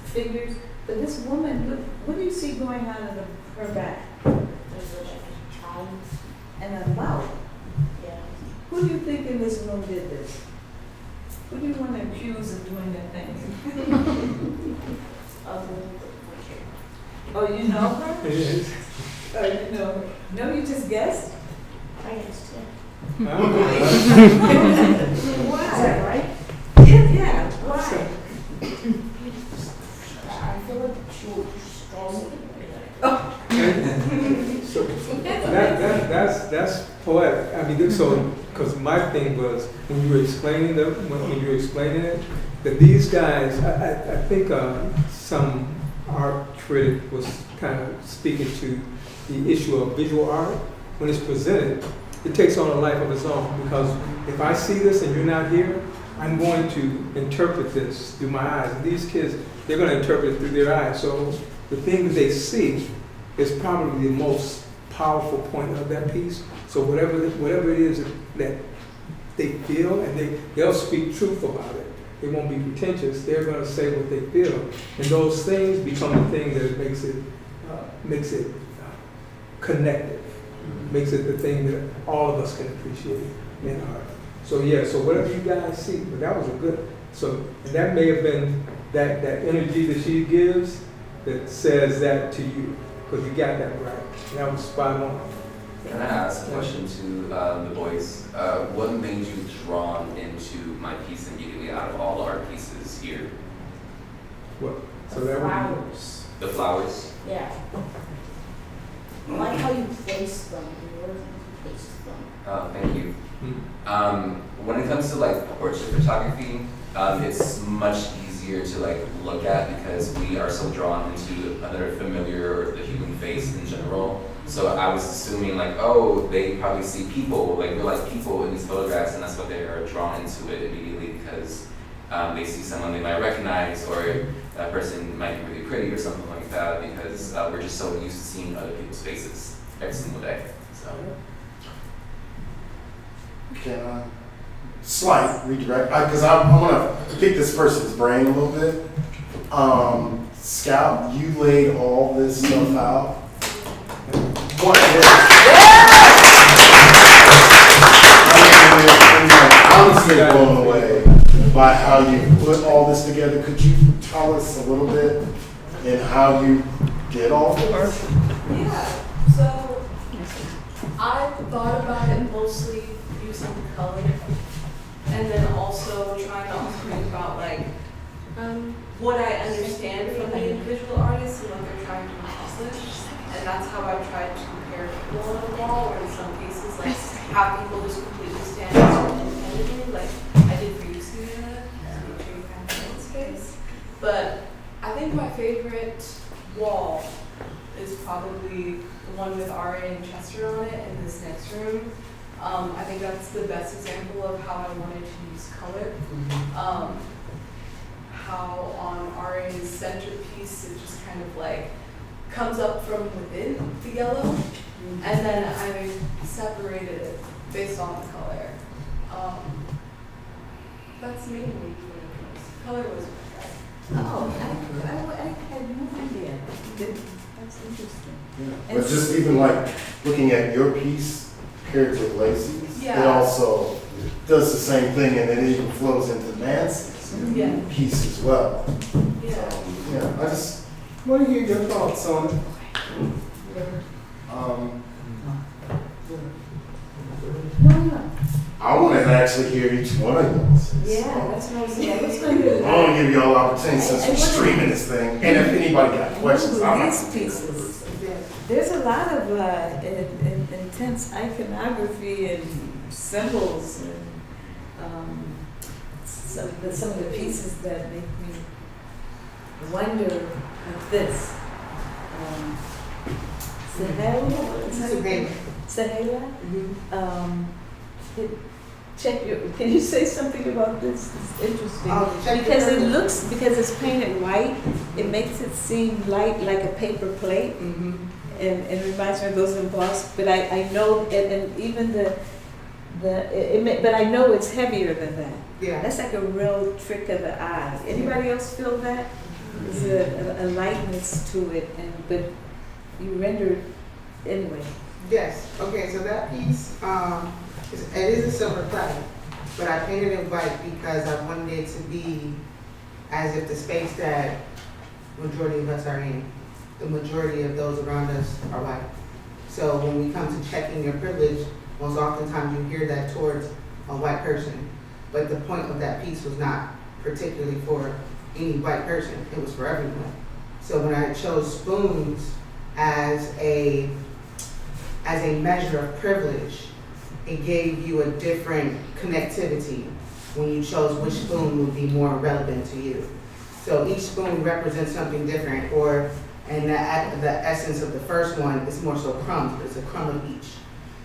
[SPEAKER 7] figures. But this woman, what do you see going on in her back?
[SPEAKER 13] There's like a child.
[SPEAKER 7] And a mouth.
[SPEAKER 13] Yeah.
[SPEAKER 7] Who do you think in this room did this? Who do you want to accuse of doing that thing? Oh, you know her?
[SPEAKER 8] Yes.
[SPEAKER 7] Oh, you know her. No, you just guessed?
[SPEAKER 13] I guess,
[SPEAKER 7] Why?
[SPEAKER 13] Is that right?
[SPEAKER 7] Yeah, why?
[SPEAKER 13] I feel like she was strong.
[SPEAKER 8] So that's poetic. I mean, so because my thing was when you were explaining it, that these guys, I think some art critic was kind of speaking to the issue of visual art. When it's presented, it takes on a life of its own, because if I see this and you're not here, I'm going to interpret this through my eyes. And these kids, they're going to interpret it through their eyes. So the thing that they see is probably the most powerful point of that piece. So whatever it is that they feel, and they'll speak truth about it. They won't be pretentious. They're going to say what they feel, and those things become the thing that makes it connected, makes it the thing that all of us can appreciate in art. So yeah, so whatever you guys see, but that was a good. So and that may have been that energy that she gives that says that to you, because you got that right. That was spot on.
[SPEAKER 5] Can I ask a question to the boys? What made you drawn into my piece immediately out of all the art pieces here?
[SPEAKER 8] What? So
[SPEAKER 13] The
[SPEAKER 8] that would
[SPEAKER 13] flowers.
[SPEAKER 5] The flowers?
[SPEAKER 13] Yeah. I like how you place them. You really place them.
[SPEAKER 5] Thank you.
[SPEAKER 8] be.
[SPEAKER 5] When it comes to like portrait photography, it's much easier to like look at because we are so drawn into another familiar or the human face in general. So I was assuming like, oh, they probably see people, like real life people in these photographs, and that's what they are drawn into it immediately because they see someone they might recognize, or that person might be really pretty or something like that, because we're just so used to seeing other people's faces every single day. So.
[SPEAKER 4] Can slight redirect, because I want to pick this person's brain a little bit. Scout, you laid all this stuff out. I'm honestly blown away by how you put all this together. Could you tell us a little bit and how you did all this?
[SPEAKER 1] Yeah, so I thought about it mostly using color, and then also trying to think about like what I understand from the individual artists and what they're trying to accomplish. And that's how I've tried to pair people on the wall, or in some cases, like, have people just completely stand independently, like I did for you, Suhayla, to make sure you have your own space. But I think my favorite wall is probably the one with R.A. and Chester on it in this next room. I think that's the best example of how I wanted to use color. How on R.A.'s centerpiece, it just kind of like comes up from within the yellow, and then I separated it based on the color. That's mainly what it was. Color was my
[SPEAKER 7] Oh, I had no idea. That's interesting.
[SPEAKER 4] Yeah. But just even like looking at your piece compared to Lacy's,
[SPEAKER 1] Yeah.
[SPEAKER 4] it also does the same thing, and it even flows into Mansa's
[SPEAKER 1] Yeah.
[SPEAKER 4] piece as well.
[SPEAKER 1] Yeah.
[SPEAKER 4] So, yeah, I just want to hear your thoughts on it.
[SPEAKER 7] No.
[SPEAKER 4] I want to actually hear each one of yours.
[SPEAKER 7] Yeah, that's what I was saying. I was going to
[SPEAKER 4] I want to give you all opportunity since we're streaming this thing. And if anybody got questions, I'm not.
[SPEAKER 7] These pieces. There's a lot of intense iconography and symbols and some of the pieces that make me wonder of this. Suhayla? Can you say something about this? It's interesting. Because it's painted white, it makes it seem light like a paper plate. And it reminds me of those embossed, but I know, and even but I know it's heavier than that.
[SPEAKER 9] Yeah.
[SPEAKER 7] That's like a real trick of the eye. Anybody else feel that? There's a lightness to it, but you render it anyway.
[SPEAKER 9] Yes. Okay. So that piece, it is a silver plate, but I painted it white because I wanted it to be as if the space that majority of us are in, the majority of those around us are white. So when we come to checking your privilege, most oftentimes you hear that towards a white person. But the point of that piece was not particularly for any white person, it was for everyone. So when I chose spoons as a measure of privilege, it gave you a different connectivity when you chose which spoon would be more relevant to you. So each spoon represents something different, and the essence of the first one is more so crumbs, but it's a crumb of each.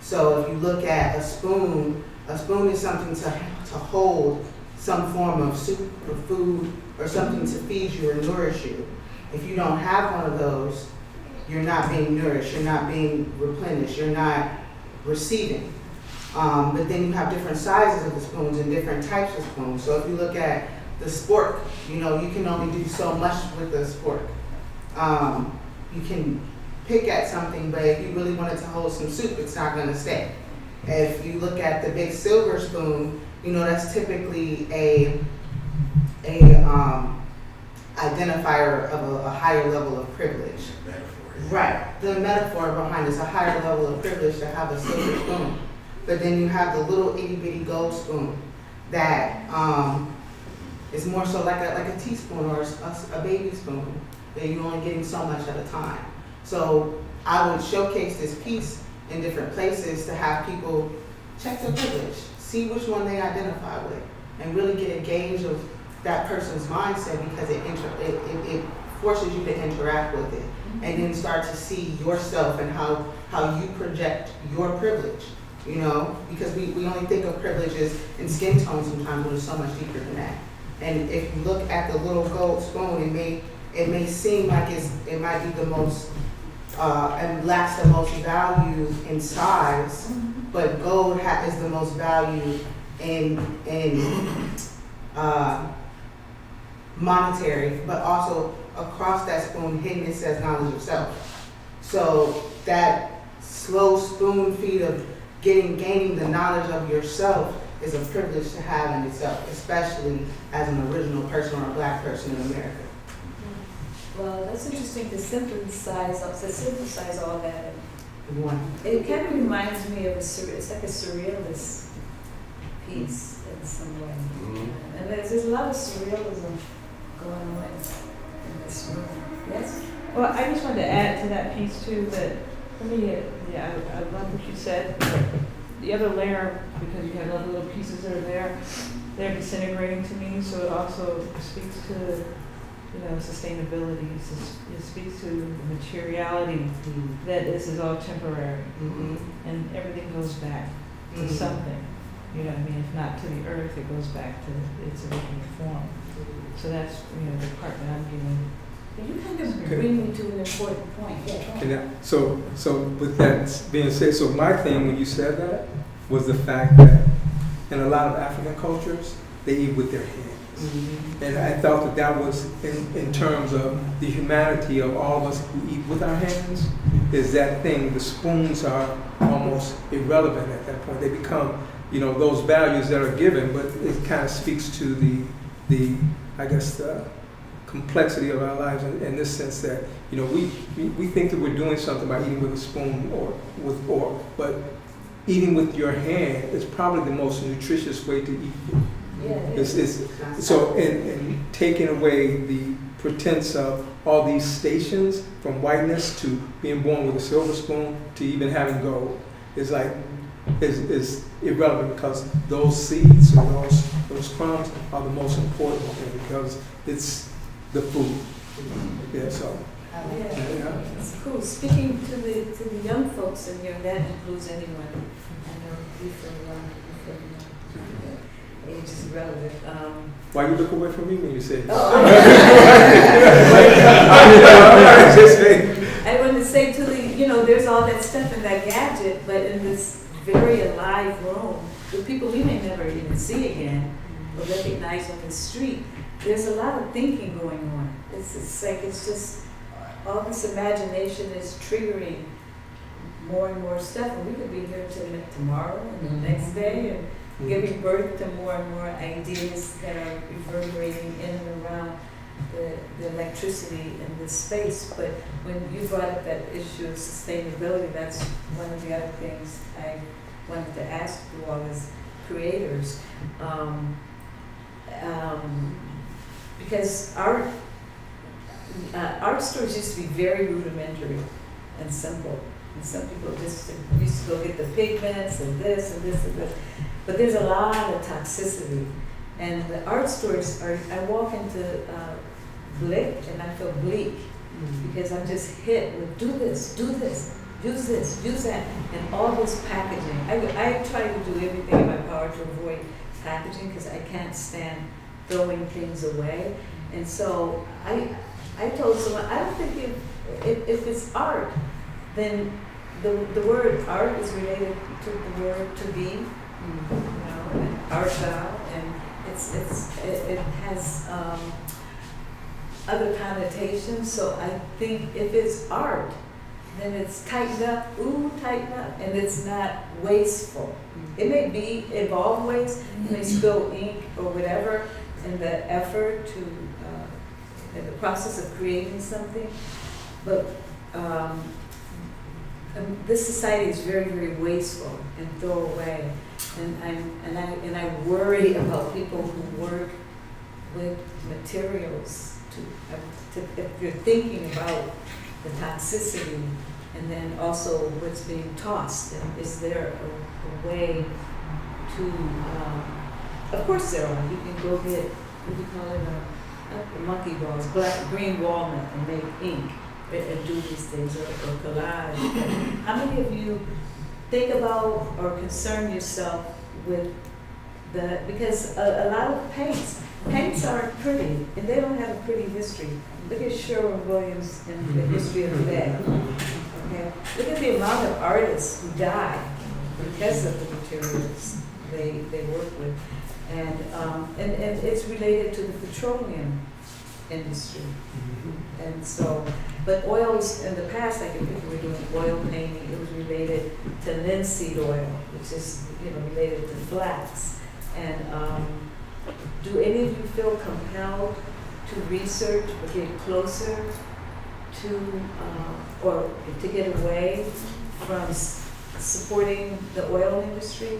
[SPEAKER 9] So if you look at a spoon is something to hold some form of soup or food or something to feed you or nourish you. If you don't have one of those, you're not being nourished, you're not being replenished, you're not receiving. But then you have different sizes of the spoons and different types of spoons. So if you look at the spork, you can only do so much with the spork. You can pick at something, but if you really wanted to hold some soup, it's not going to stay. If you look at the big silver spoon, that's typically a identifier of a higher level of privilege. Right. The metaphor behind it's a higher level of privilege to have a silver spoon. But then you have the little itty bitty gold spoon that is more so like a teaspoon or a baby spoon that you're only getting so much at a time. So I would showcase this piece in different places to have people check their privilege, see which one they identify with, and really get a gauge of that person's mindset, because it forces you to interact with it, and then start to see yourself and how you project your privilege. Because we only think of privileges in skin tone sometimes, but it's so much deeper than that. And if you look at the little gold spoon, it may seem like it might be the most and lacks the most value in size, but gold is the most value in monetary, but also across that spoon, hidden, it says knowledge of self. So that slow spoon feed of gaining the knowledge of yourself is a privilege to have in itself, especially as an original person or a Black person in America.
[SPEAKER 7] Well, that's interesting to synthesize all that.
[SPEAKER 9] One.
[SPEAKER 7] It kind of reminds me of it's like a surrealist piece in some way. And there's a lot of surrealism going on in this room. Yes?
[SPEAKER 14] Well, I just wanted to add to that piece too, that for me, yeah, I love what you said. The other layer, because you have those little pieces that are there, they're disintegrating to me, so it also speaks to, sustainability. It speaks to the materiality that this is all temporary, and everything goes back to something. You know what I mean? If not to the earth, it goes back to its original form. So that's, the part that I'm giving.
[SPEAKER 7] You kind of bring me to an important point. Yeah, go on.
[SPEAKER 8] And so with that being said, so my thing when you said that was the fact that in a lot of African cultures, they eat with their hands. And I thought that was in terms of the humanity of all of us who eat with our hands, is that thing, the spoons are almost irrelevant at that point. They become, those values that are given, but it kind of speaks to the I guess, the complexity of our lives in this sense that, we think that we're doing something by eating with a spoon or with fork, but eating with your hand is probably the most nutritious way to eat food.
[SPEAKER 7] Yeah,
[SPEAKER 8] So in taking away the pretense of all these stations, from whiteness to being born with a silver spoon to even having gold, is irrelevant, because those seeds or those crumbs are the most important thing, because it's the food. Yeah, so.
[SPEAKER 7] yeah. It's cool. Speaking to the young folks in here, that includes anyone. I know you from age is relevant.
[SPEAKER 8] Why you look away from me when you say?
[SPEAKER 7] I wanted to say to there's all that stuff in that gadget, but in this very alive room with people we may never even see again or recognize on the street, there's a lot of thinking going on. It's just all this imagination is triggering more and more stuff, and we could be here tomorrow and the next day and giving birth to more and more ideas that are reverberating in and around the electricity in this space. But when you brought up that issue of sustainability, that's one of the other things I wanted to ask you all as creators. Because art stores used to be very rudimentary and simple. And some people just used to go get the pigments and this and this and this. But there's a lot of toxicity. And the art stores I walk into Blick and I feel bleak because I'm just hit with do this, use this, use that, and all this packaging. I try to do everything in my power to avoid packaging because I can't stand throwing things away. And so I told someone, I don't think if it's art, then the word art is related to the word to be, and art thou, and it has other connotations. So I think if it's art, then it's tightened up, and it's not wasteful. It may be involved waste, you may spill ink or whatever in the effort to, in the process of creating something, but this society is very, very wasteful and throw away, and I worry about people who work with materials. If you're thinking about the toxicity, and then also what's being tossed, and is there a way to? Of course there are. You can go get what do you call it? Monkey balls, green walnut, and make ink. And do these things, or collage. How many of you think about or concern yourself with because a lot of paints aren't pretty, and they don't have a pretty history. Look at Sherwin-Williams and the history of today. Okay? Look at the amount of artists who die because of the materials they work with. And it's related to the petroleum industry. And so, but oils in the past, like if people were doing oil painting, it was related to linseed oil, which is related to flax. And do any of you feel compelled to research or get closer to, or to get away from supporting the oil industry?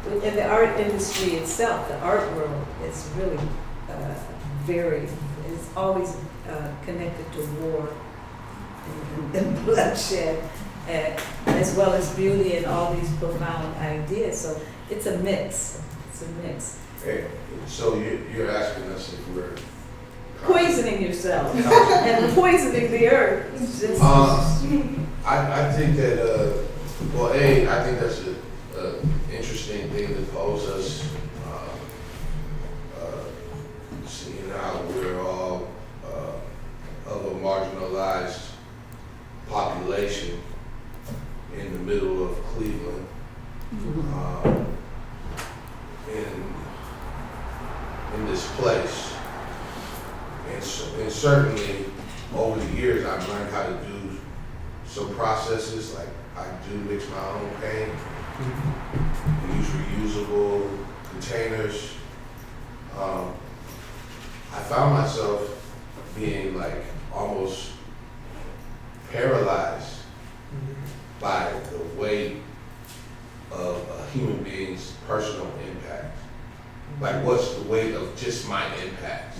[SPEAKER 7] In the art industry itself, the art world is really is always connected to war and bloodshed, as well as beauty and all these profound ideas. So it's a mix. It's a mix.
[SPEAKER 2] Hey, so you're asking us if we're
[SPEAKER 7] Poisoning yourself and poisoning the earth. It's just,
[SPEAKER 2] I think that, well, I think that's an interesting thing to pose us, seeing how we're all of a marginalized population in the middle of Cleveland. In this place. And certainly over the years I've learned how to do some processes, like I do mix my own paint, use reusable containers. I found myself being like almost paralyzed by the weight of a human being's personal impact. Like, what's the weight of just my impact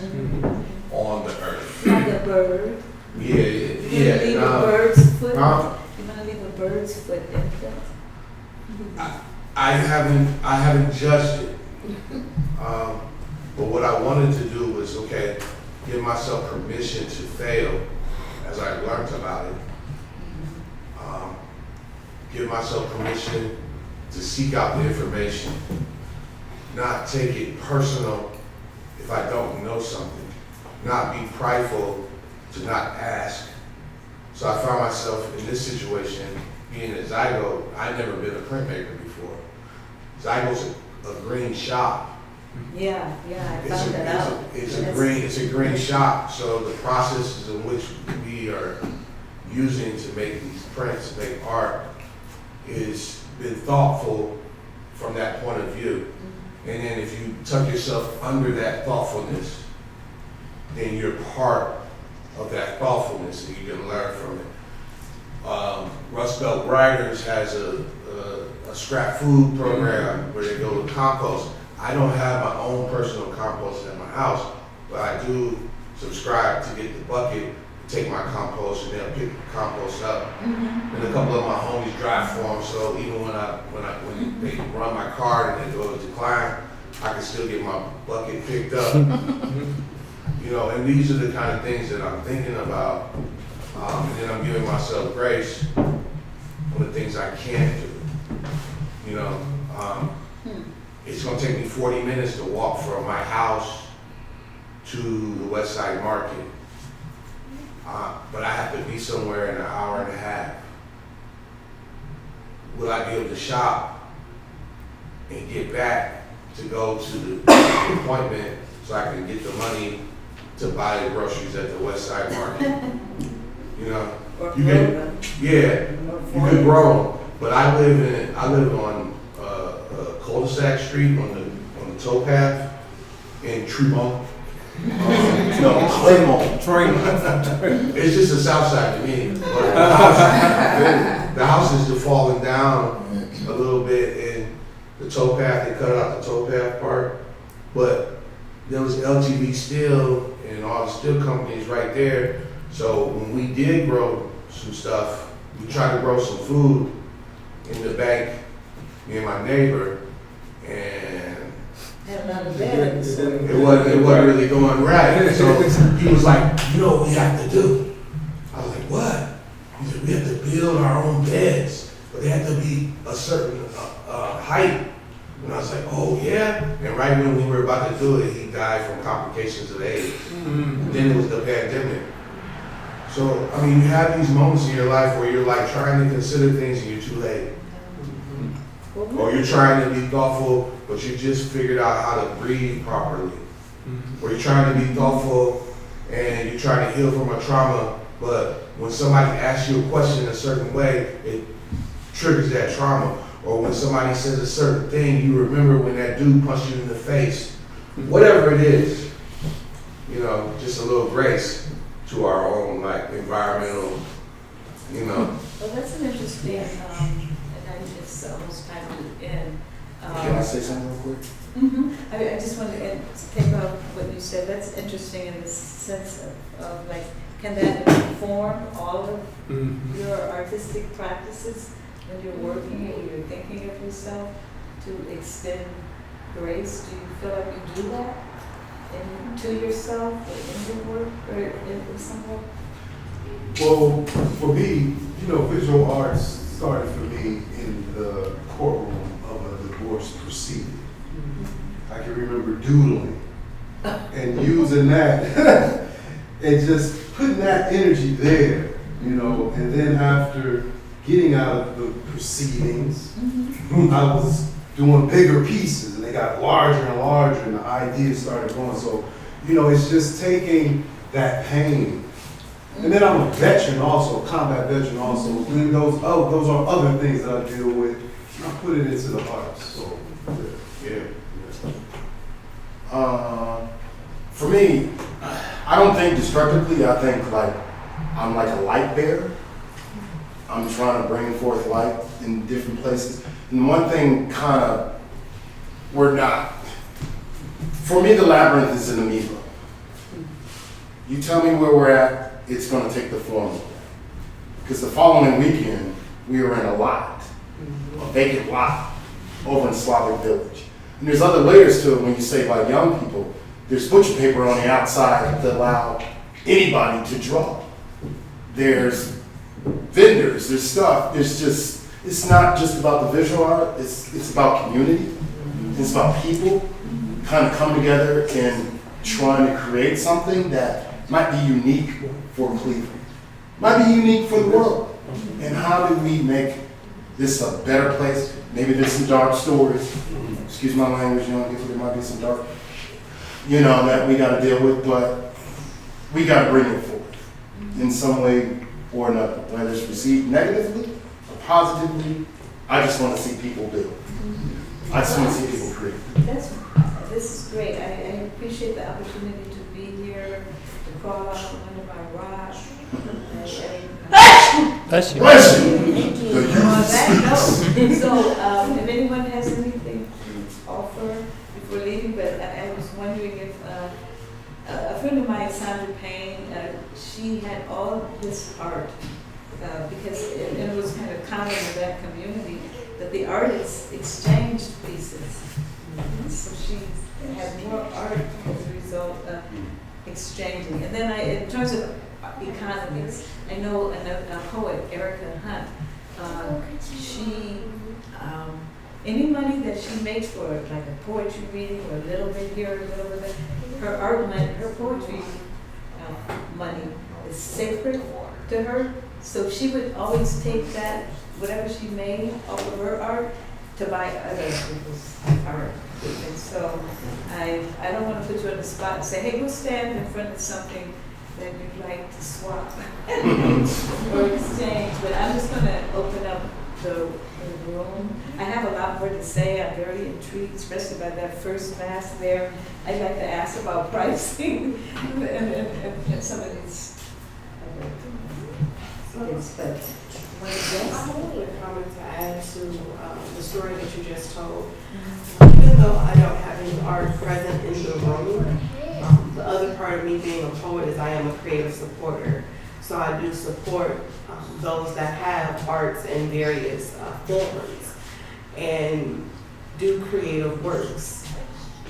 [SPEAKER 2] on the earth?
[SPEAKER 7] like a bird.
[SPEAKER 2] Yeah.
[SPEAKER 7] Leave a bird's foot.
[SPEAKER 2] Huh?
[SPEAKER 7] You want to leave a bird's foot imprint?
[SPEAKER 2] I haven't judged it. But what I wanted to do was, okay, give myself permission to fail as I learned about it. Give myself permission to seek out the information, not take it personal if I don't know something, not be prideful to not ask. So I found myself in this situation being a zygote. I'd never been a printmaker before. Zygote's a green shop.
[SPEAKER 7] Yeah, I found that out.
[SPEAKER 2] It's a green shop. So the processes in which we are using to make these prints, make art, is been thoughtful from that point of view. And then if you tuck yourself under that thoughtfulness, then you're part of that thoughtfulness and you can learn from it. Rust Belt Writers has a scrap food program where they go to compost. I don't have my own personal compost at my house, but I do subscribe to get the bucket, take my compost, and they'll pick the compost up. And a couple of my homies drive for them, so even when they run my card and they go to decline, I can still get my bucket picked up. You know, and these are the kind of things that I'm thinking about, and then I'm giving myself grace on the things I can't do. You know, it's gonna take me 40 minutes to walk from my house to the West Side Market. But I have to be somewhere in an hour and a half. Will I be able to shop and get back to go to the appointment so I can get the money to buy the groceries at the West Side Market? You know, you can, you could grow, but I live on cul-de-sac street on the towpath in Tremont. It's just the south side to me. But the house is falling down a little bit, and the towpath, they cut out the towpath part. But there was LTV Steel and all the steel companies right there. So when we did grow some stuff, we tried to grow some food in the bank, me and my neighbor, and it wasn't really going right. So he was like, you know what we have to do? I was like, what? He said, we have to build our own beds, but they have to be a certain height. And I was like, oh yeah? And right when we were about to do it, he died from complications of AIDS. And then it was the pandemic. So, I mean, you have these moments in your life where you're like trying to consider things and you're too late. Or you're trying to be thoughtful, but you just figured out how to breathe properly. Or you're trying to be thoughtful and you're trying to heal from a trauma, but when somebody asks you a question a certain way, it triggers that trauma. Or when somebody says a certain thing, you remember when that dude punched you in the face. Whatever it is, you know, just a little grace to our own like environmental, you know.
[SPEAKER 7] Well, that's an interesting, and I just almost timed it in.
[SPEAKER 11] Can I say something real quick?
[SPEAKER 7] I just wanted to take up what you said, that's interesting in the sense of like, can that inform all of your artistic practices when you're working and you're thinking of yourself to extend grace? Do you feel like you do that to yourself or in your work or in some way?
[SPEAKER 3] Well, for me, visual arts started for me in the courtroom of a divorce proceeding. I can remember doodling and using that and just putting that energy there, and then after getting out of the proceedings, I was doing bigger pieces and they got larger and larger and the ideas started going. So, it's just taking that pain. And then I'm a veteran also, combat veteran also. And those are other things that I deal with. I put it into the arts. So, yeah.
[SPEAKER 4] For me, I don't think destructively. I think like I'm like a light bearer. I'm trying to bring forth light in different places. And one thing we're not, for me the Labyrinth is an amoeba. You tell me where we're at, it's going to take the form of that. Because the following weekend, we were in a lot, a vacant lot, over in Slavic Village. And there's other layers to it when you say like young people. There's butcher paper on the outside that allow anybody to draw. There's vendors, there's stuff. It's not just about the visual art, it's about community. It's about people kind of coming together and trying to create something that might be unique for Cleveland, might be unique for the world. And how do we make this a better place? Maybe there's some dark stories. Excuse my language, there might be some dark, that we got to deal with, but we got to bring it forward in some way or another, whether it's received negatively or positively. I just want to see people build. I just want to see people create.
[SPEAKER 7] This is great. I appreciate the opportunity to be here, to call out one of my rocks.
[SPEAKER 4] Bless you. Bless you.
[SPEAKER 7] On that note, so if anyone has anything to offer before leaving, but I was wondering if a friend of mine, Sandra Payne, she had all this art because it was kind of common in that community that the artists exchanged pieces. So she had more art as a result of exchanging. And then in terms of economies, I know a poet, Erica Hunt, any money that she makes for like a poetry reading or a little bit here, a little bit there, her poetry money is sacred to her. So she would always take that, whatever she made off of her art, to buy other people's art. And so I don't want to put you on the spot and say, hey, we'll stand in front of something that you'd like to swap or exchange, but I'm just going to open up the room. I have a lot more to say. I'm very intrigued, especially by that first mask there. I'd like to ask about pricing and some of these things, but
[SPEAKER 10] I have a comment to add to the story that you just told. Even though I don't have any art present in the room, the other part of me being a poet is I am a creative supporter. So I do support those that have arts in various forms and do creative works.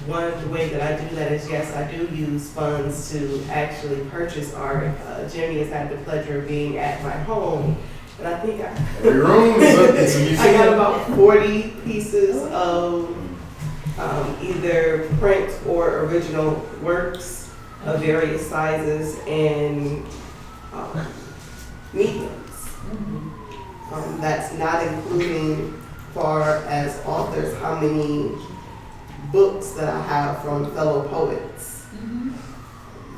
[SPEAKER 10] One way that I do that is, yes, I do use funds to actually purchase art. Jimmie has had the pleasure of being at my home. And I think
[SPEAKER 4] your room is a museum.
[SPEAKER 10] I got about 40 pieces of either print or original works of various sizes and mediums. That's not including, far as authors, how many books that I have from fellow poets.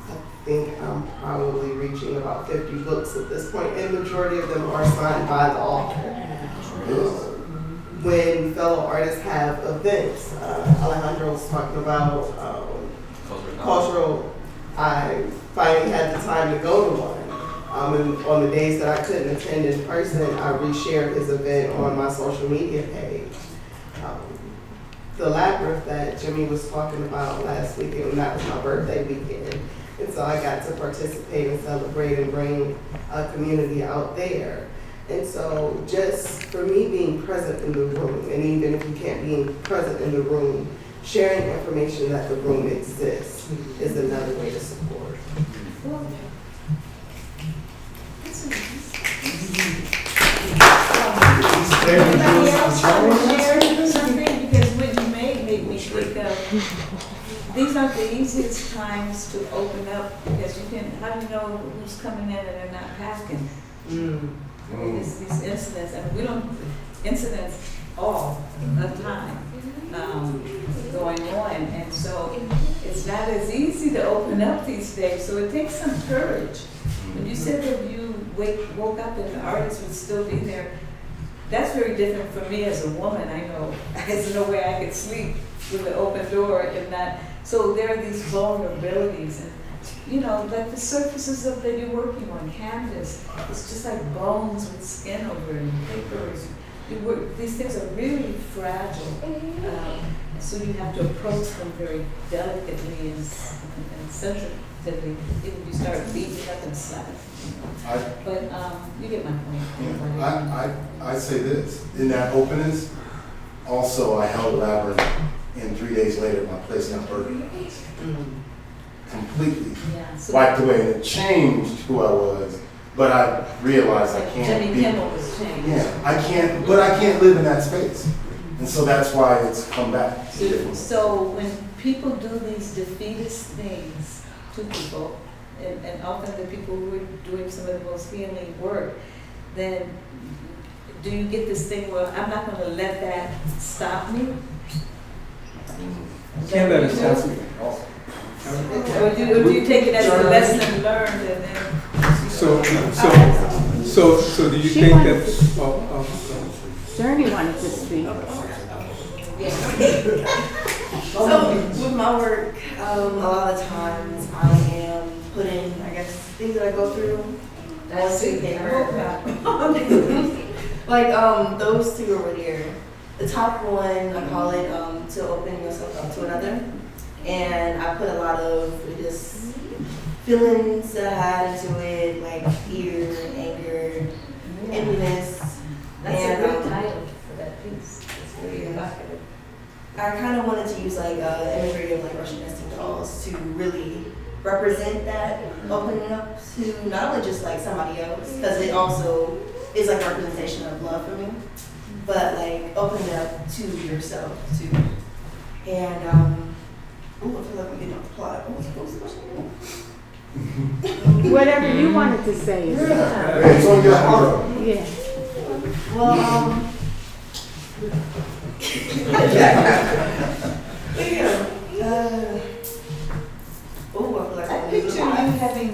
[SPEAKER 10] I think I'm probably reaching about 50 books at this point, and the majority of them are signed by the author. When fellow artists have events, Alejandro was talking about cultural, I finally had the time to go to one. And on the days that I couldn't attend in person, I reshared his event on my social media page. the Labyrinth that Jimmie was talking about last weekend, and that was my birthday weekend. And so I got to participate and celebrate and bring a community out there. And so just for me being present in the room, and even if you can't be present in the room, sharing information that the room exists is another way to support.
[SPEAKER 14] Anybody else want to share something? Because what you made me think of, these aren't the easiest times to open up, because you can, how do you know who's coming in and they're not packing? I mean, these incidents, I mean, we don't, incidents all the time going on, and so it's not as easy to open up these days, so it takes some courage. When you said that you woke up and the artist would still be there, that's very different for me as a woman. I know there's no way I could sleep with an open door and not, so there are these vulnerabilities, and you know, like the surfaces of that you're working on, canvas, it's just like bones with skin over it, and papers. These things are really fragile, so you have to approach them very delicately and sensitively. If you start beating up and slapping, but you get my point.
[SPEAKER 4] Yeah, I say this, in that openness, also I held Labyrinth, and 3 days later my place got burglarized. Completely wiped away, and it changed who I was. But I realized I can't
[SPEAKER 14] Jimmy
[SPEAKER 4] be.
[SPEAKER 14] Kimmel was changed.
[SPEAKER 4] Yeah, I can't live in that space, and so that's why it's come back.
[SPEAKER 14] So when people do these defeatist things to people, and often the people who are doing some of the most healing work, then do you get this thing where I'm not going to let that stop me?
[SPEAKER 8] Can't let it stop me.
[SPEAKER 14] Or do you take it as a lesson learned and then?
[SPEAKER 8] So do you think that?
[SPEAKER 12] Jurnee wanted to speak.
[SPEAKER 6] So with my work, a lot of the times I am putting, I guess, things that I go through onto paper. Like those two over there. The top one, I call it to open yourself up to another. And I put a lot of just feelings that I had into it, like fear, anger, emptiness.
[SPEAKER 14] That's
[SPEAKER 6] and,
[SPEAKER 14] a good title for that piece. It's very evocative.
[SPEAKER 6] I kind of wanted to use like imagery of like Russian nesting dolls to really represent that, opening up to not only just like somebody else, because it also is like a representation of love for me, but like opening up to yourself too. And ooh, I feel like we're getting off the plot. What was the question?
[SPEAKER 12] Whatever you wanted to say.
[SPEAKER 4] It's on your heart.
[SPEAKER 12] Yeah.
[SPEAKER 6] Well,
[SPEAKER 14] I picture you having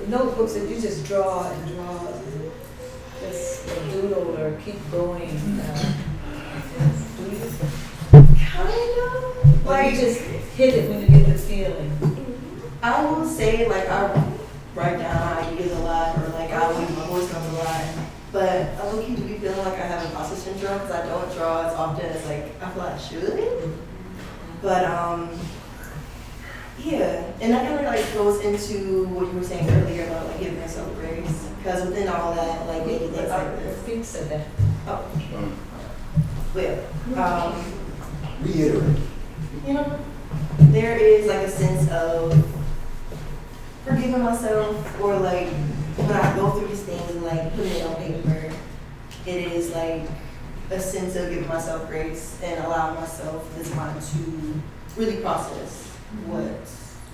[SPEAKER 14] notebooks that you just draw and draw, and just doodle or keep going. Do you?
[SPEAKER 6] kind of.
[SPEAKER 14] Like you just hit it when you get the feeling.
[SPEAKER 6] I will say like I write down ideas a lot, or like I use my voice notes a lot. But I low key do be feeling like I have imposter syndrome because I don't draw as often as like I feel I should. But yeah, and that kind of like goes into what you were saying earlier about like giving yourself grace, because within all that, like making things like this.
[SPEAKER 14] Think said that.
[SPEAKER 6] Oh, well,
[SPEAKER 4] Reiterate.
[SPEAKER 6] you know, there is like a sense of forgiving myself, or like when I go through these things and like putting it on paper, it is like a sense of giving myself grace and allowing myself this time to really process what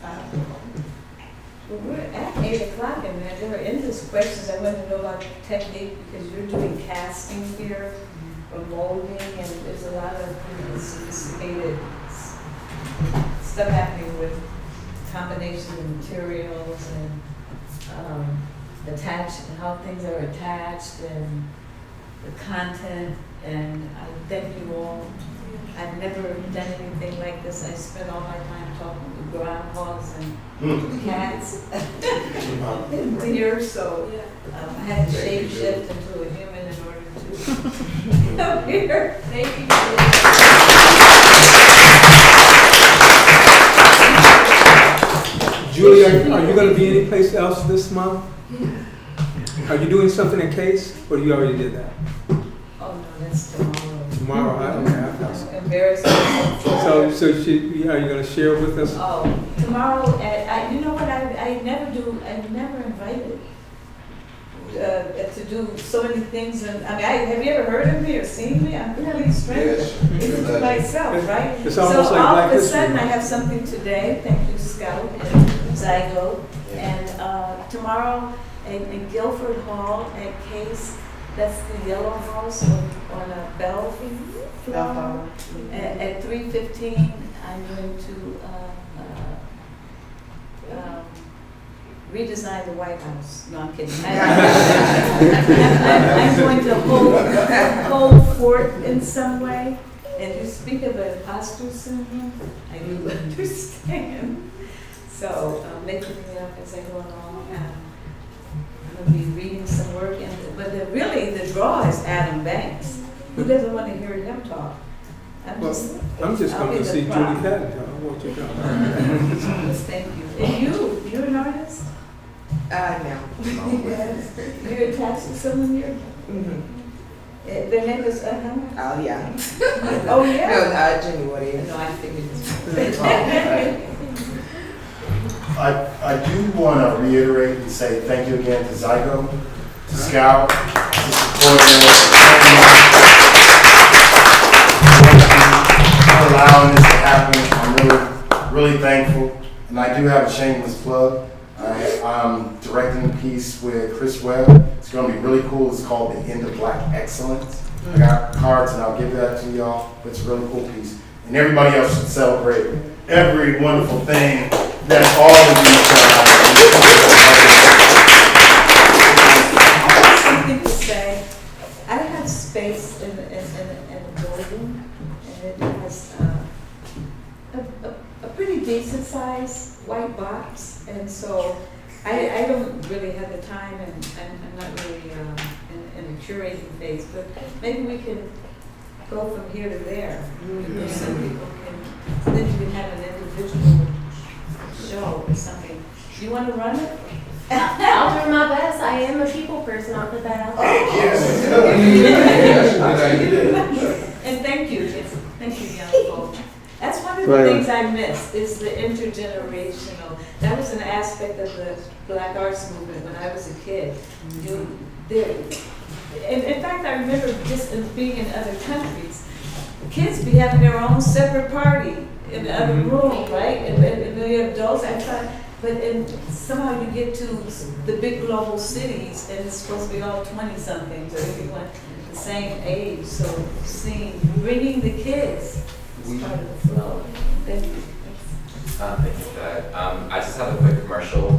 [SPEAKER 6] I have going on.
[SPEAKER 14] Well, we're at 8 o'clock, and there are endless questions. I want to know about technique, because you're doing casting here, or molding, and there's a lot of sophisticated stuff happening with combination of materials and how things are attached, and the content. And I thank you all. I've never done anything like this. I spent all my time talking to groundhogs and cats and deer, so I had to shape shift into a human in order to come here. Thank you.
[SPEAKER 8] Julie, are you gonna be any place else this month? Are you doing something in Case, or you already did that?
[SPEAKER 7] Oh, no, that's tomorrow.
[SPEAKER 8] Tomorrow,
[SPEAKER 7] It's embarrassing.
[SPEAKER 8] are you gonna share with us?
[SPEAKER 7] Oh, tomorrow you know what, I never invited to do so many things, and I mean, have you ever heard of me or seen me? I'm really strange.
[SPEAKER 2] Yes.
[SPEAKER 7] Even to myself, right?
[SPEAKER 8] It's almost
[SPEAKER 7] so
[SPEAKER 8] like
[SPEAKER 7] all
[SPEAKER 8] Black
[SPEAKER 7] of a
[SPEAKER 8] History
[SPEAKER 7] sudden, I
[SPEAKER 8] Month.
[SPEAKER 7] have something today. Thank you, Scout and Zygo. And tomorrow in Guilford Hall at Case, that's the Yellow House on a Bell floor. At 3:15, I'm going to redesign the White House. No, I'm kidding. I'm going to hold fort in some way. And you speak of imposter syndrome, I do understand. So make me up as I go along. I'm going to be reading some work, but really the draw is Adam Banks. Who doesn't want to hear him talk?
[SPEAKER 8] I'm just going to see Julie Patton. I want you to come.
[SPEAKER 7] Thank you. And you're an artist?
[SPEAKER 6] No.
[SPEAKER 7] Yes. You're attached to someone here?
[SPEAKER 6] Mm-hmm.
[SPEAKER 7] Their name is
[SPEAKER 6] Oh, yeah.
[SPEAKER 7] Oh, yeah?
[SPEAKER 6] No, Jimmie Woody.
[SPEAKER 7] No, I figured this.
[SPEAKER 4] I do want to reiterate and say thank you again to Zygo, to Scout, to supporting us, for allowing this to happen. I'm really thankful. And I do have a shameless plug. I'm directing a piece with Chris Webb. It's going to be really cool. It's called The End of Black Excellence. I got cards and I'll give that to y'all. But it's a really cool piece. And everybody else should celebrate every wonderful thing that all of you
[SPEAKER 7] Something to say. I have space in the building, and it has a pretty decent size white box, and so I don't really have the time, and I'm not really in the curating phase, but maybe we can go from here to there. Some people can, then you can have an individual show or something. Do you want to run it?
[SPEAKER 13] I'll do my best. I am a people person. I'll put that out there.
[SPEAKER 7] And thank you, young folk. That's one of the things I missed, is the intergenerational. That was an aspect of the Black arts movement when I was a kid. In fact, I remember just being in other countries, kids be having their own separate party in the other room, right? And the adults, I thought, but somehow you get to the big global cities, and it's supposed to be all 20-somethings, or everyone the same age. So bringing the kids is part of the flow. Thank you.
[SPEAKER 5] Thank you for that. I just have a quick commercial.